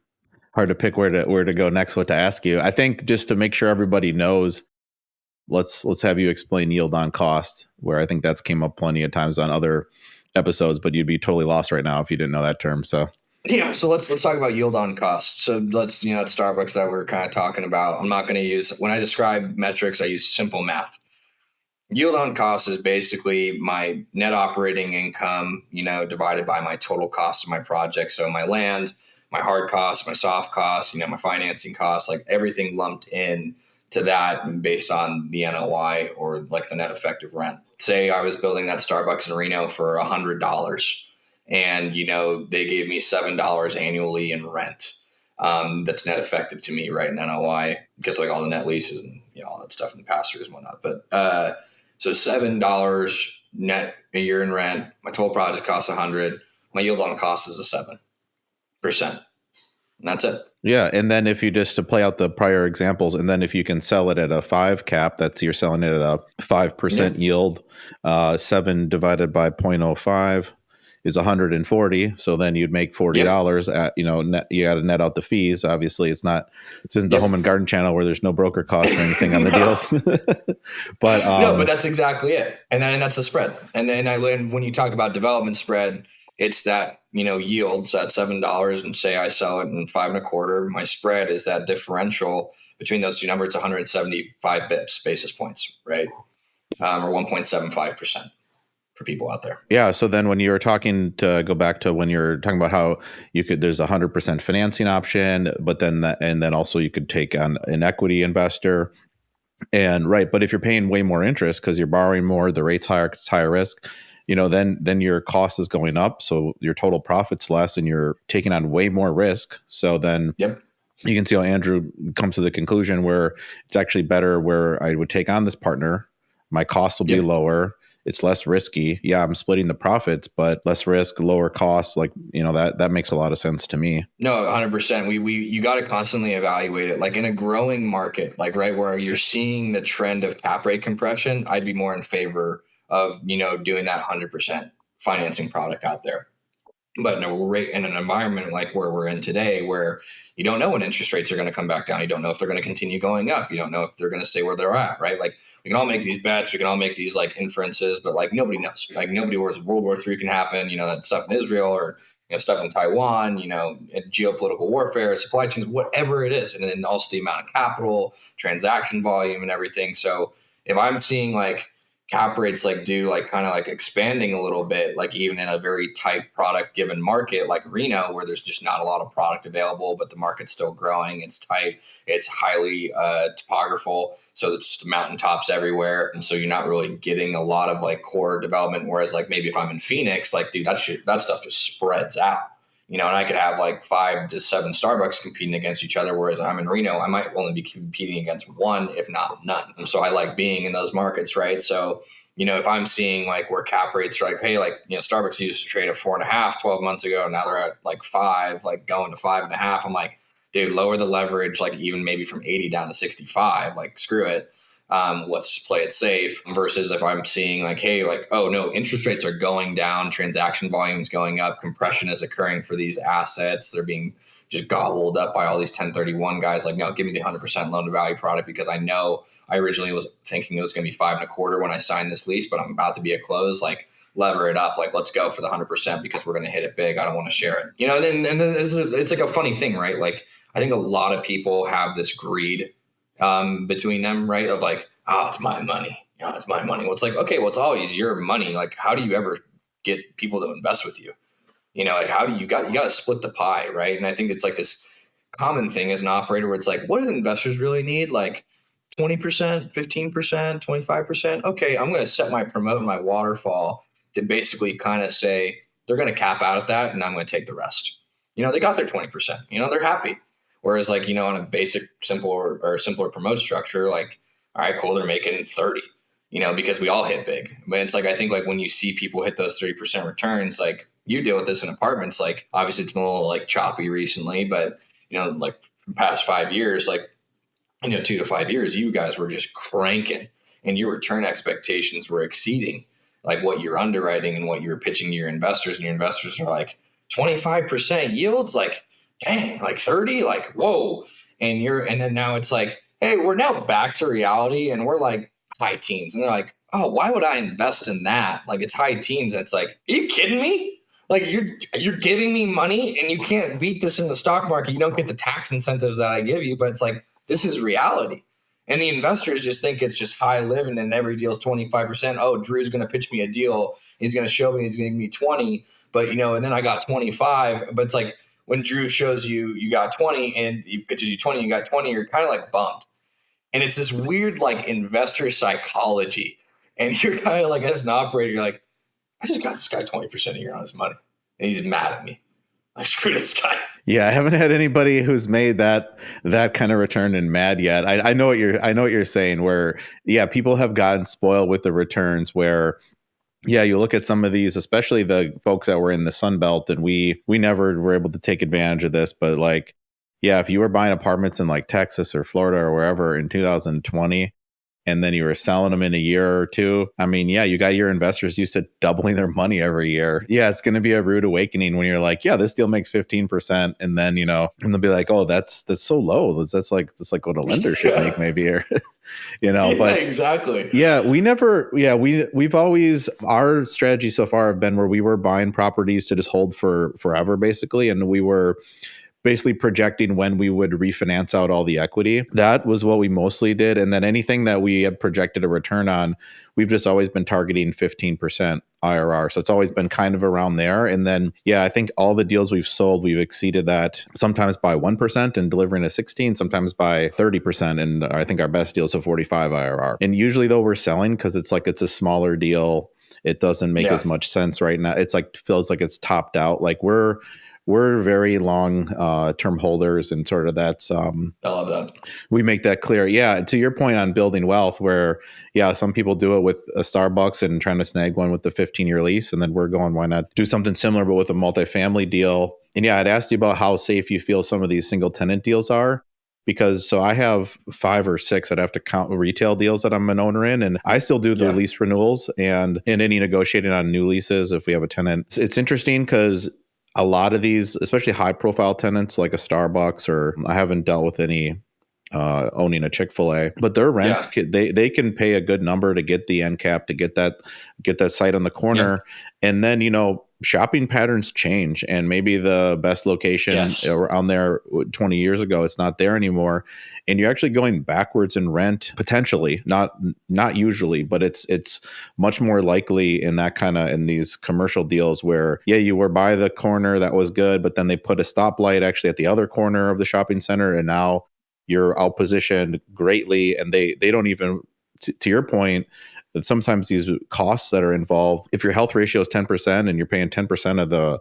hard to pick where to go next, what to ask you. I think just to make sure everybody knows, let's have you explain yield on cost, where I think that's came up plenty of times on other episodes, but you'd be totally lost right now if you didn't know that term. So yeah, so let's talk about yield on cost. So let's, at Starbucks that we're kind of talking about, I'm not going to use, when I describe metrics, I use simple math. Yield on cost is basically my net operating income, divided by my total cost of my project. So my land, my hard costs, my soft costs, my financing costs, like everything lumped in to that based on the NOI or like the net effective rent. Say I was building that Starbucks in Reno for $100 and, they gave me $7 annually in rent. That's net effective to me, right? In NOI, because like all the net leases and, all that stuff in the pass-throughs and whatnot. But, so $7 net a year in rent. My total project costs $100. My yield on cost is 7%. And that's it. Yeah. And then if you just to play out the prior examples, and then if you can sell it at a 5 cap, that's you're selling it at a 5% yield, 7 divided by 0.05 is 140. So then you'd make $40 at, net, you got to net out the fees. Obviously this isn't the home and garden channel where there's no broker costs or anything on the deals. But no, but that's exactly it. And that's the spread. And then when you talk about development spread, it's that, yields at $7 and say I sell it in 5.25. My spread is that differential between those two numbers. It's 175 basis points, right? Or 1.75%. For people out there. Yeah. So then when you were talking, to go back to when you're talking about how there's 100% financing option, but then and then also you could take on an equity investor and right. But if you're paying way more interest because you're borrowing more, the rate's higher, it's higher risk, then your cost is going up. So your total profit's less and you're taking on way more risk. So then you can see how Andrew comes to the conclusion where it's actually better where I would take on this partner. My costs will be lower. It's less risky. Yeah, I'm splitting the profits, but less risk, lower costs. Like, that makes a lot of sense to me. No, 100%. You got to constantly evaluate it. Like in a growing market, like right where you're seeing the trend of cap rate compression, I'd be more in favor of, doing that 100% financing product out there. But no, we're in an environment like where we're in today, where you don't know when interest rates are going to come back down. You don't know if they're going to continue going up. You don't know if they're going to stay where they're at, right? Like, we can all make these bets, we can all make these like inferences, but like nobody knows. Like, nobody knows World War III can happen. That stuff in Israel, or stuff in Taiwan. Geopolitical warfare, supply chains, whatever it is, and then also the amount of capital, transaction volume, and everything. So if I'm seeing like cap rates like do like kind of like expanding a little bit, like even in a very tight product given market like Reno, where there's just not a lot of product available, but the market's still growing, it's tight, it's highly topographical, so it's just mountaintops everywhere, and so you're not really getting a lot of like core development. Whereas like maybe if I'm in Phoenix, like dude, that stuff just spreads out. And I could have like 5 to 7 Starbucks competing against each other. Whereas I'm in Reno, I might only be competing against one, if not none. And so I like being in those markets, right? So, if I'm seeing like where cap rates are like, hey, like, Starbucks used to trade at 4.5 12 months ago. Now they're at like 5, like going to 5.5. I'm like, dude, lower the leverage, like even maybe from 80 down to 65, like screw it. Let's play it safe. Versus if I'm seeing like, hey, like, oh no, interest rates are going down, transaction volume is going up, compression is occurring for these assets. They're being just gobbled up by all these 1031 guys. Like, no, give me the 100% loan to value product, because I know I originally was thinking it was going to be 5.25 when I signed this lease, but I'm about to be at close. Like, lever it up. Like, let's go for the 100% because we're going to hit it big. I don't want to share it. And then it's like a funny thing, right? Like, I think a lot of people have this greed between them, right? Of like, oh, it's my money. It's my money. Well, it's like, okay, well, it's always your money. Like, how do you ever get people to invest with you? Like, how do you got to split the pie, right? And I think it's like this common thing as an operator where it's like, what do the investors really need? Like 20%, 15%, 25%. Okay, I'm going to set my promote and my waterfall to basically kind of say they're going to cap out at that, and I'm going to take the rest. They got their 20%. They're happy. Whereas like, on a basic, simple or simpler promote structure, like, all right, cool, they're making 30, because we all hit big. But it's like, I think like when you see people hit those 30% returns, like you deal with this in apartments, like obviously it's been a little like choppy recently, but like from past 5 years, like, 2 to 5 years, you guys were just cranking and your return expectations were exceeding like what you're underwriting and what you were pitching to your investors. And your investors are like 25% yields, like, dang, like 30, like, whoa. And then now it's like, hey, we're now back to reality and we're like high teens. And they're like, oh, why would I invest in that? Like, it's high teens. It's like, are you kidding me? Like, you're giving me money and you can't beat this in the stock market. You don't get the tax incentives that I give you, but it's like, this is reality. And the investors just think it's just high living and every deal is 25%. Oh, Drew's going to pitch me a deal. He's going to show me, he's going to give me 20, but and then I got 25, but it's like, when Drew shows you got 20 and he pitches you 20, you got 20, you're kind of like bummed. And it's this weird like investor psychology. And you're kind of like, as an operator, you're like, I just got this guy 20% a year on his money. And he's mad at me. Like, screw this guy. Yeah, I haven't had anybody who's made that kind of return and mad yet. I know what you're saying, where people have gotten spoiled with the returns where you look at some of these, especially the folks that were in the Sun Belt, and we never were able to take advantage of this. But like, if you were buying apartments in like Texas or Florida or wherever in 2020, and then you were selling them in a year or two, I mean, you got your investors used to doubling their money every year. Yeah, it's going to be a rude awakening when you're like, this deal makes 15%. And then, and they'll be like, oh, that's so low. That's like what a lender should make maybe here. But exactly. We've always, our strategy so far have been where we were buying properties to just hold for forever, basically. And we were basically projecting when we would refinance out all the equity. That was what we mostly did. And then anything that we had projected a return on, we've just always been targeting 15% IRR. So it's always been kind of around there. And then, I think all the deals we've sold, we've exceeded that sometimes by 1% and delivering a 16, sometimes by 30%. And I think our best deal is a 45 IRR. And usually though we're selling because it's a smaller deal. It doesn't make as much sense right now. It's like, feels like it's topped out. Like we're very long term holders, and sort of that's I love that. We make that clear. Yeah, to your point on building wealth, where some people do it with a Starbucks and trying to snag one with the 15-year lease, and then we're going, why not do something similar but with a multifamily deal? And I'd asked you about how safe you feel some of these single tenant deals are. because so I have 5 or 6. I'd have to count retail deals that I'm an owner in, and I still do the lease renewals and any negotiating on new leases if we have a tenant. It's interesting because a lot of these, especially high profile tenants like a Starbucks, or I haven't dealt with any owning a Chick-fil-A, but their rents, they can pay a good number to get the end cap, to get that site on the corner. And then, shopping patterns change, and maybe the best location around there 20 years ago, it's not there anymore. And you're actually going backwards in rent, potentially, not usually, but it's much more likely in that in these commercial deals where, you were by the corner, that was good, but then they put a stoplight actually at the other corner of the shopping center, and now you're outpositioned greatly, and they don't even, to your point, that sometimes these costs that are involved, if your health ratio is 10% and you're paying 10%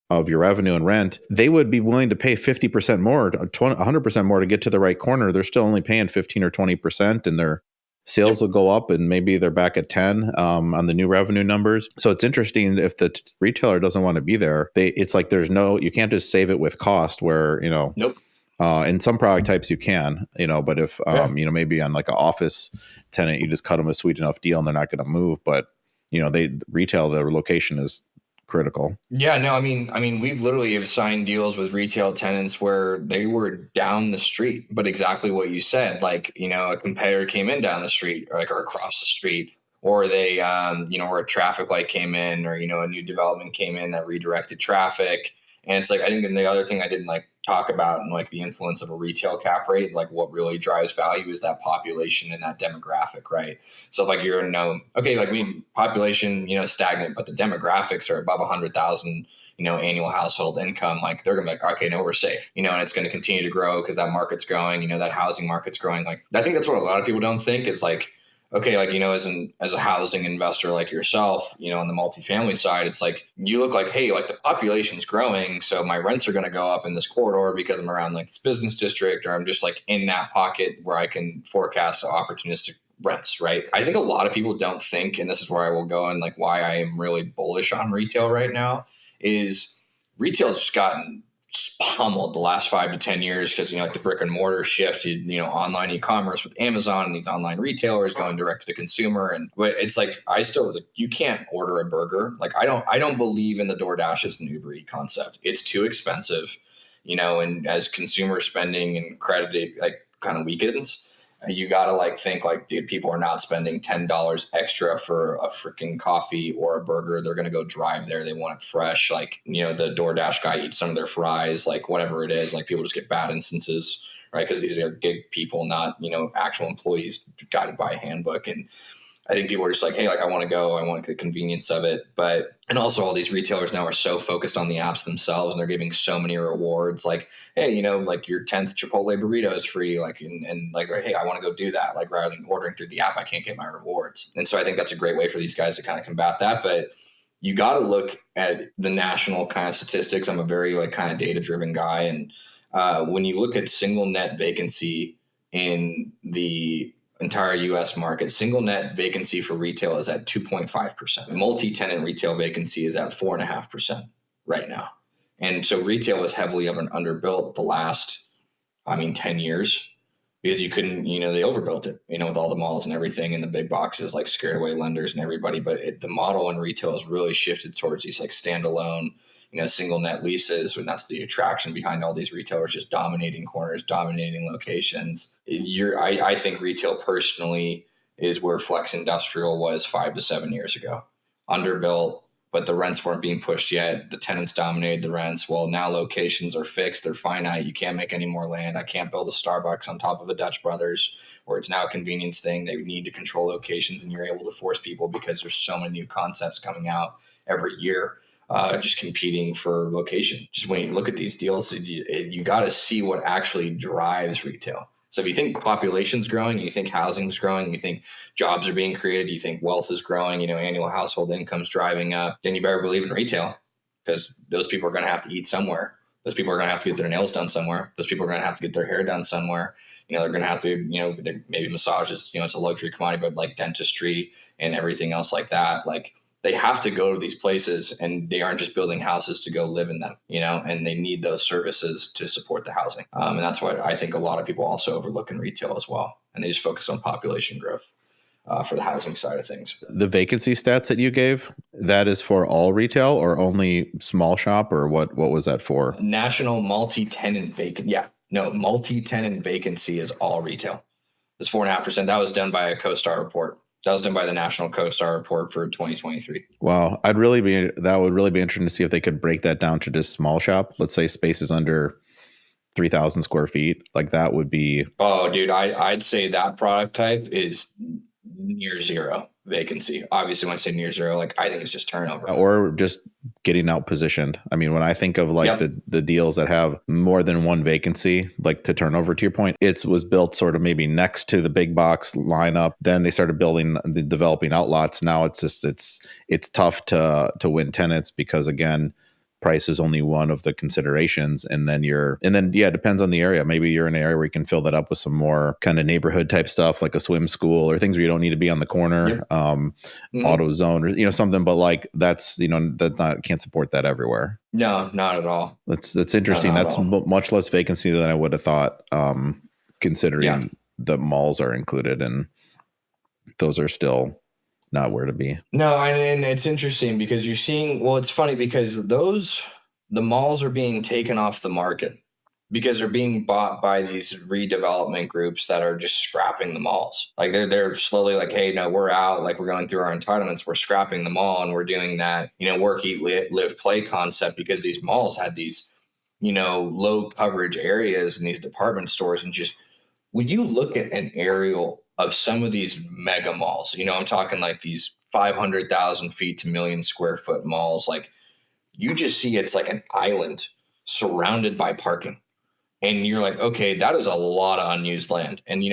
of your revenue and rent, they would be willing to pay 50% more, 100% more to get to the right corner. They're still only paying 15 or 20%, and their sales will go up, and maybe they're back at 10 on the new revenue numbers. So it's interesting, if the retailer doesn't want to be there, it's like you can't just save it with cost where, Nope. In some product types you can, but if, maybe on like an office tenant, you just cut them a sweet enough deal and they're not going to move. But, retail, the location is critical. Yeah, no, I mean, we've literally have signed deals with retail tenants where they were down the street, but exactly what you said, like, a competitor came in down the street, or across the street, or they, or a traffic light came in, or, a new development came in that redirected traffic. And it's like, I think, and the other thing I didn't talk about, and the influence of a retail cap rate, what really drives value is that population and that demographic, right? So if you're population, stagnant, but the demographics are above 100,000, annual household income, they're gonna be like, okay, no, we're safe, and it's going to continue to grow because that market's growing, that housing market's growing. I think that's what a lot of people don't think is okay, as a housing investor like yourself, on the multifamily side, it's you look hey, the population's growing, so my rents are going to go up in this corridor because I'm around this business district, or I'm just in that pocket where I can forecast opportunistic rents, right? I think a lot of people don't think, and this is where I will go, and why I am really bullish on retail right now, is retail's just gotten pummeled the last 5 to 10 years because the brick and mortar shifted, online e-commerce with Amazon and these online retailers going direct to the consumer. And it's you can't order a burger. I don't believe in the DoorDash and Uber Eats concept. It's too expensive, and as consumer spending and credit kind of weakens, you gotta think dude, people are not spending $10 extra for a freaking coffee or a burger. They're gonna go drive there. They want it fresh. The DoorDash guy eats some of their fries, whatever it is. People just get bad instances, right? Because these are gig people, not actual employees guided by a handbook. And I think people are just hey, I want to go. I want the convenience of it. And also all these retailers now are so focused on the apps themselves, and they're giving so many rewards. Hey, your 10th Chipotle burrito is free. Hey, I want to go do that. Rather than ordering through the app, I can't get my rewards. And so I think that's a great way for these guys to kind of combat that. But you got to look at the national kind of statistics. I'm a very kind of data driven guy. And when you look at single net vacancy in the entire U.S. market, single net vacancy for retail is at 2.5%. Multi-tenant retail vacancy is at 4.5% right now. And so retail is heavily underbuilt the last, 10 years, because you couldn't, they overbuilt it, with all the malls and everything, and the big boxes scared away lenders and everybody. But the model in retail has really shifted towards these standalone, single net leases, and that's the attraction behind all these retailers just dominating corners, dominating locations. I think retail personally is where flex industrial was 5 to 7 years ago. Underbuilt, but the rents weren't being pushed yet. The tenants dominated the rents. Well, now locations are fixed. They're finite. You can't make any more land. I can't build a Starbucks on top of a Dutch Brothers, where it's now a convenience thing. They need to control locations, and you're able to force people because there's so many new concepts coming out every year. Just competing for location. Just when you look at these deals, you got to see what actually drives retail. So if you think population's growing, you think housing's growing, you think jobs are being created, you think wealth is growing, annual household income's driving up, then you better believe in retail, because those people are going to have to eat somewhere. Those people are going to have to get their nails done somewhere. Those people are going to have to get their hair done somewhere. They're going to have to, maybe massages, it's a luxury commodity, but dentistry and everything else like that, they have to go to these places, and they aren't just building houses to go live in them, and they need those services to support the housing. And that's what I think a lot of people also overlook in retail as well. And they just focus on population growth for the housing side of things. The vacancy stats that you gave, that is for all retail or only small shop, or what was that for? National multi-tenant vacant. Yeah, no, multi-tenant vacancy is all retail. It's 4.5%. That was done by a CoStar report. That was done by the National CoStar report for 2023. Wow. That would really be interesting to see if they could break that down to just small shop. Let's say spaces under 3,000 square feet. Like that would be. Oh, dude, I'd say that product type is near zero vacancy. Obviously, when I say near zero, like I think it's just turnover. Or just getting out positioned. I mean, when I think of like the deals that have more than one vacancy, like to turnover, to your point, it was built sort of maybe next to the big box lineup. Then they started developing outlots. Now it's just, it's tough to win tenants because, again, price is only one of the considerations. And then it depends on the area. Maybe you're in an area where you can fill that up with some more kind of neighborhood type stuff, like a swim school or things where you don't need to be on the corner, auto zone or, something, but like that's, can't support that everywhere. No, not at all. That's interesting. That's much less vacancy than I would have thought, considering the malls are included and those are still not where to be. No, and it's interesting because you're seeing, it's funny because the malls are being taken off the market because they're being bought by these redevelopment groups that are just scrapping the malls. Like they're slowly like, hey, no, we're out. Like we're going through our entitlements. We're scrapping the mall and we're doing that, work, eat, live, play concept because these malls had these, low coverage areas in these department stores. And just when you look at an aerial of some of these mega malls, I'm talking like these 500,000 feet to million square foot malls, like you just see it's like an island surrounded by parking. And you're like, okay, that is a lot of unused land. And,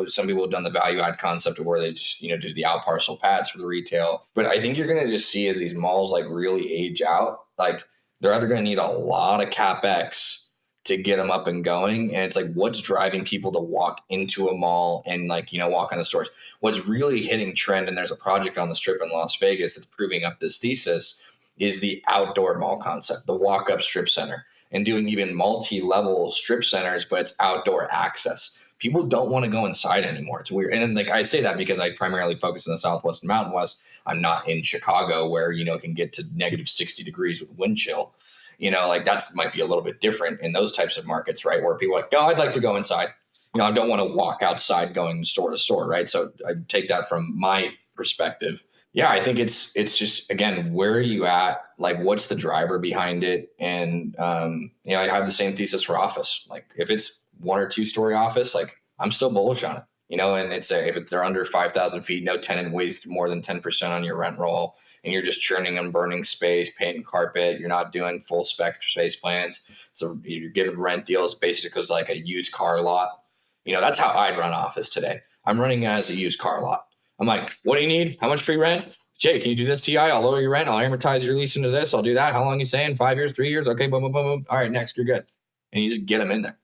some people have done the value add concept of where they just, do the out parcel pads for the retail. But I think you're going to just see as these malls like really age out, like they're either going to need a lot of CapEx to get them up and going. And it's like, what's driving people to walk into a mall and like, walk on the stores? What's really hitting trend, and there's a project on the Strip in Las Vegas that's proving up this thesis, is the outdoor mall concept, the walk-up strip center, and doing even multi-level strip centers, but it's outdoor access. People don't want to go inside anymore. It's weird. And like I say that because I primarily focus in the Southwest and Mountain West. I'm not in Chicago where, it can get to negative 60 degrees with wind chill. Like that might be a little bit different in those types of markets, right? Where people are like, no, I'd like to go inside. I don't want to walk outside going store to store, right? So I take that from my perspective. Yeah, I think it's just, again, where are you at? Like, what's the driver behind it? And, I have the same thesis for office. Like if it's 1 or 2 story office, like I'm still bullish on it, and it's if they're under 5,000 feet, no tenant weighs more than 10% on your rent roll, and you're just churning and burning space, painting carpet. You're not doing full spec space plans. So you're giving rent deals basically as like a used car lot. That's how I'd run office today. I'm running it as a used car lot. I'm like, what do you need? How much free rent? Jay, can you do this TI? I'll lower your rent. I'll amortize your lease into this. I'll do that. How long are you saying? 5 years, 3 years? Okay, boom, boom, boom, boom. All right, next, you're good. And you just get them in there.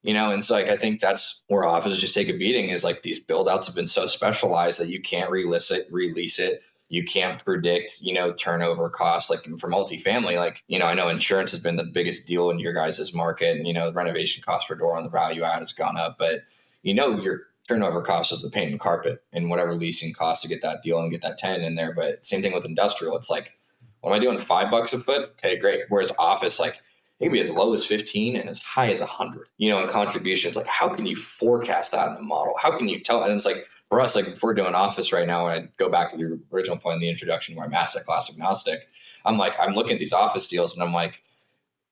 And so like I think that's where offices just take a beating, is like these build outs have been so specialized that you can't release it. You can't predict, turnover costs. Like for multifamily, like, I know insurance has been the biggest deal in your guys' market, and, the renovation cost per door on the value add has gone up, but your turnover cost is the paint and carpet and whatever leasing costs to get that deal and get that tenant in there. But same thing with industrial. It's like, what am I doing? $5 a foot? Okay, great. Whereas office, like it can be as low as 15 and as high as 100, in contributions. Like, how can you forecast that in a model? How can you tell? And it's like, for us, like if we're doing office right now, and I go back to the original point in the introduction where I'm asset class agnostic, I'm looking at these office deals and I'm like,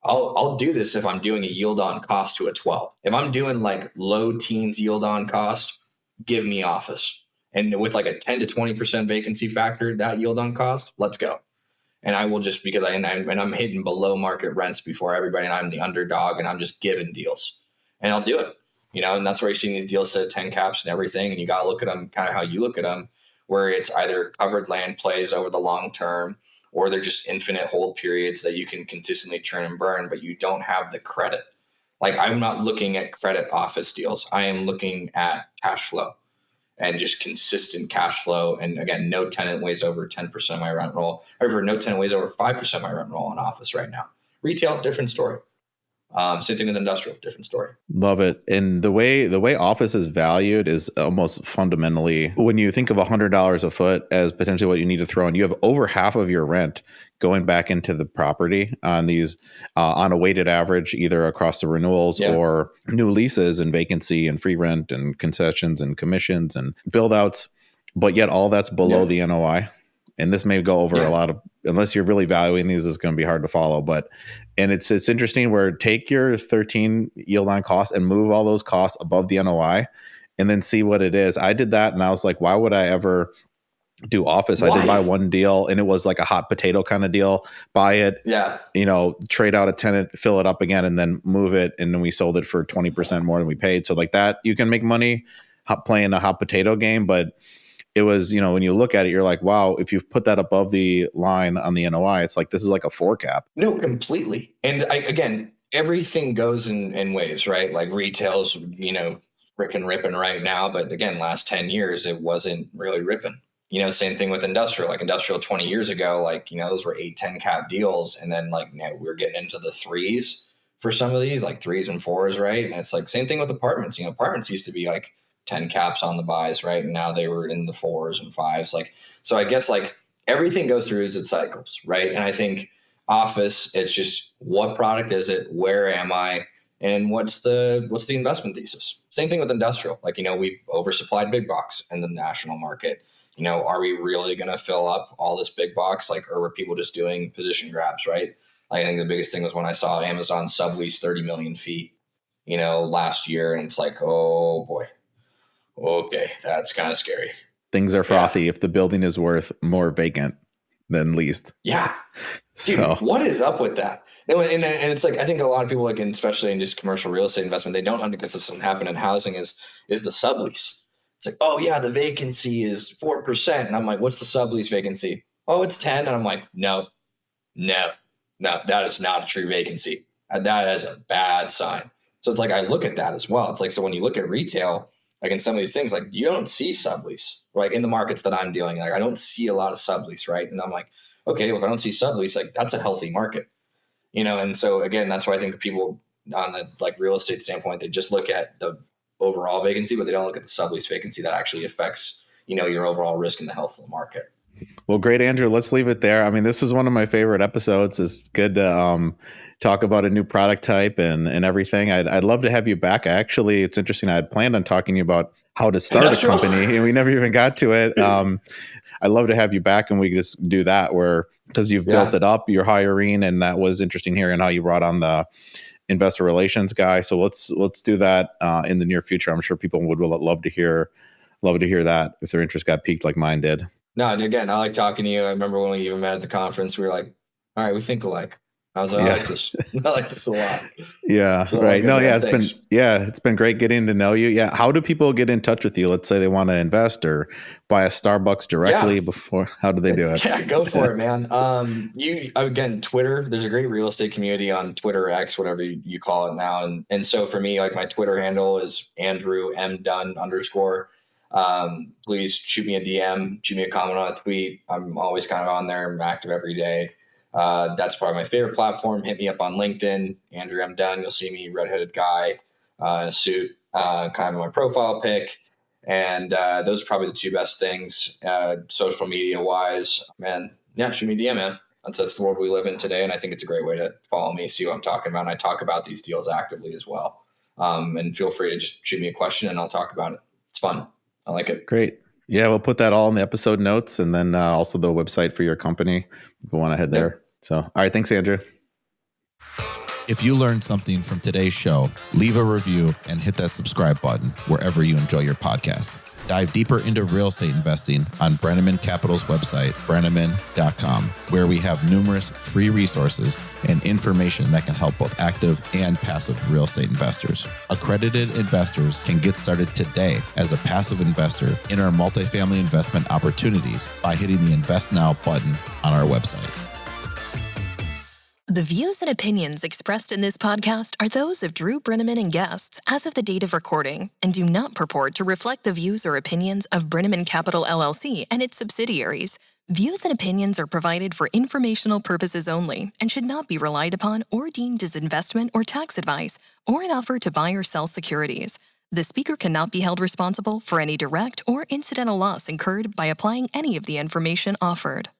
I'll do this if I'm doing a yield on cost to a 12. If I'm doing like low teens yield on cost, give me office. And with like a 10 to 20% vacancy factor, that yield on cost, let's go. And I will just, because I'm hitting below market rents before everybody, and I'm the underdog, and I'm just giving deals, and I'll do it. And that's where you're seeing these deals set at 10 caps and everything. And you got to look at them kind of how you look at them, where it's either covered land plays over the long term, or they're just infinite hold periods that you can consistently churn and burn, but you don't have the credit. Like I'm not looking at credit office deals. I am looking at cash flow. and just consistent cash flow. And again, no tenant weighs over 10% of my rent roll. However, no tenant weighs over 5% of my rent roll in office right now. Retail, different story. Same thing with industrial, different story. Love it. And the way office is valued is almost fundamentally, when you think of $100 a foot as potentially what you need to throw in, you have over half of your rent going back into the property on these on a weighted average, either across the renewals or new leases and vacancy and free rent and concessions and commissions and build outs. But yet all that's below the NOI. And this may go over a lot of, unless you're really valuing these, it's going to be hard to follow. And it's interesting where take your 13 yield on cost and move all those costs above the NOI and then see what it is. I did that and I was like, why would I ever do office? I did buy one deal and it was like a hot potato kind of deal. Buy it, trade out a tenant, fill it up again, and then move it. And then we sold it for 20% more than we paid. So like that, you can make money playing a hot potato game, but it was, when you look at it, you're like, wow, if you put that above the line on the NOI, it's like, this is like a 4 cap. No, completely. And again, everything goes in waves, right? Like retail's, frickin' ripping right now. But again, last 10 years, it wasn't really ripping. Same thing with industrial, like industrial 20 years ago, like, those were 8-10 cap deals. And then like, we're getting into the 3s for some of these, like 3s and 4s, right? And it's like, same thing with apartments. Apartments used to be like 10 caps on the buys, right? And now they were in the 4s and 5s. Like, so I guess like everything goes through its cycles, right? And I think office, it's just what product is it? Where am I? And what's the investment thesis? Same thing with industrial. Like, we've oversupplied big box in the national market. Are we really going to fill up all this big box? Like, or were people just doing position grabs, right? Like, I think the biggest thing was when I saw Amazon sublease 30 million feet, last year. And it's like, oh boy. Okay, that's kind of scary. Things are frothy if the building is worth more vacant than leased. Yeah. Dude, what is up with that? And it's like, I think a lot of people, like, especially in just commercial real estate investment, they don't because this doesn't happen in housing is the sublease. It's like, oh yeah, the vacancy is 4%. And I'm like, what's the sublease vacancy? Oh, it's 10. And I'm like, no, that is not a true vacancy. That is a bad sign. So it's like, I look at that as well. It's like, so when you look at retail, like in some of these things, like you don't see sublease, like in the markets that I'm dealing, like I don't see a lot of sublease, right? And I'm like, okay, well, if I don't see sublease, like that's a healthy market, And so again, that's why I think people on the like real estate standpoint, they just look at the overall vacancy, but they don't look at the sublease vacancy that actually affects, your overall risk in the health of the market. Well, great, Andrew. Let's leave it there. I mean, this is one of my favorite episodes. It's good to talk about a new product type and everything. I'd love to have you back. Actually, it's interesting. I had planned on talking to you about how to start a company, and we never even got to it. I'd love to have you back, and we could just do that because you've built it up, you're hiring, and that was interesting hearing how you brought on the investor relations guy. So let's do that in the near future. I'm sure people would love to hear that if their interest got piqued like mine did. No, and again, I like talking to you. I remember when we even met at the conference, we were like, all right, we think alike. I was like, I like this. I like this a lot. Yeah. So right. No, yeah, it's been great getting to know you. Yeah. How do people get in touch with you? Let's say they want to invest or buy a Starbucks directly before. How do they do it? Yeah, go for it, man. Again, Twitter, there's a great real estate community on Twitter, X, whatever you call it now. And so for me, like my Twitter handle is Andrew M Dunn _. Please shoot me a DM, shoot me a comment on a tweet. I'm always kind of on there. I'm active every day. That's probably my favorite platform. Hit me up on LinkedIn, Andrew M Dunn. You'll see me, redheaded guy in a suit, kind of my profile pic. And those are probably the two best things, social media wise. Man, yeah, shoot me a DM, man. That's the world we live in today. And I think it's a great way to follow me, see what I'm talking about. And I talk about these deals actively as well. And feel free to just shoot me a question and I'll talk about it. It's fun. I like it. Great. Yeah, we'll put that all in the episode notes and then also the website for your company if you want to head there. So, all right. Thanks, Andrew. If you learned something from today's show, leave a review and hit that subscribe button wherever you enjoy your podcast. Dive deeper into real estate investing on Brenneman Capital's website, brenneman.com, where we have numerous free resources and information that can help both active and passive real estate investors. Accredited investors can get started today as a passive investor in our multifamily investment opportunities by hitting the Invest Now button on our website. The views and opinions expressed in this podcast are those of Drew Brenneman and guests as of the date of recording and do not purport to reflect the views or opinions of Brenneman Capital LLC and its subsidiaries. Views and opinions are provided for informational purposes only and should not be relied upon or deemed as investment or tax advice or an offer to buy or sell securities. The speaker cannot be held responsible for any direct or incidental loss incurred by applying any of the information offered.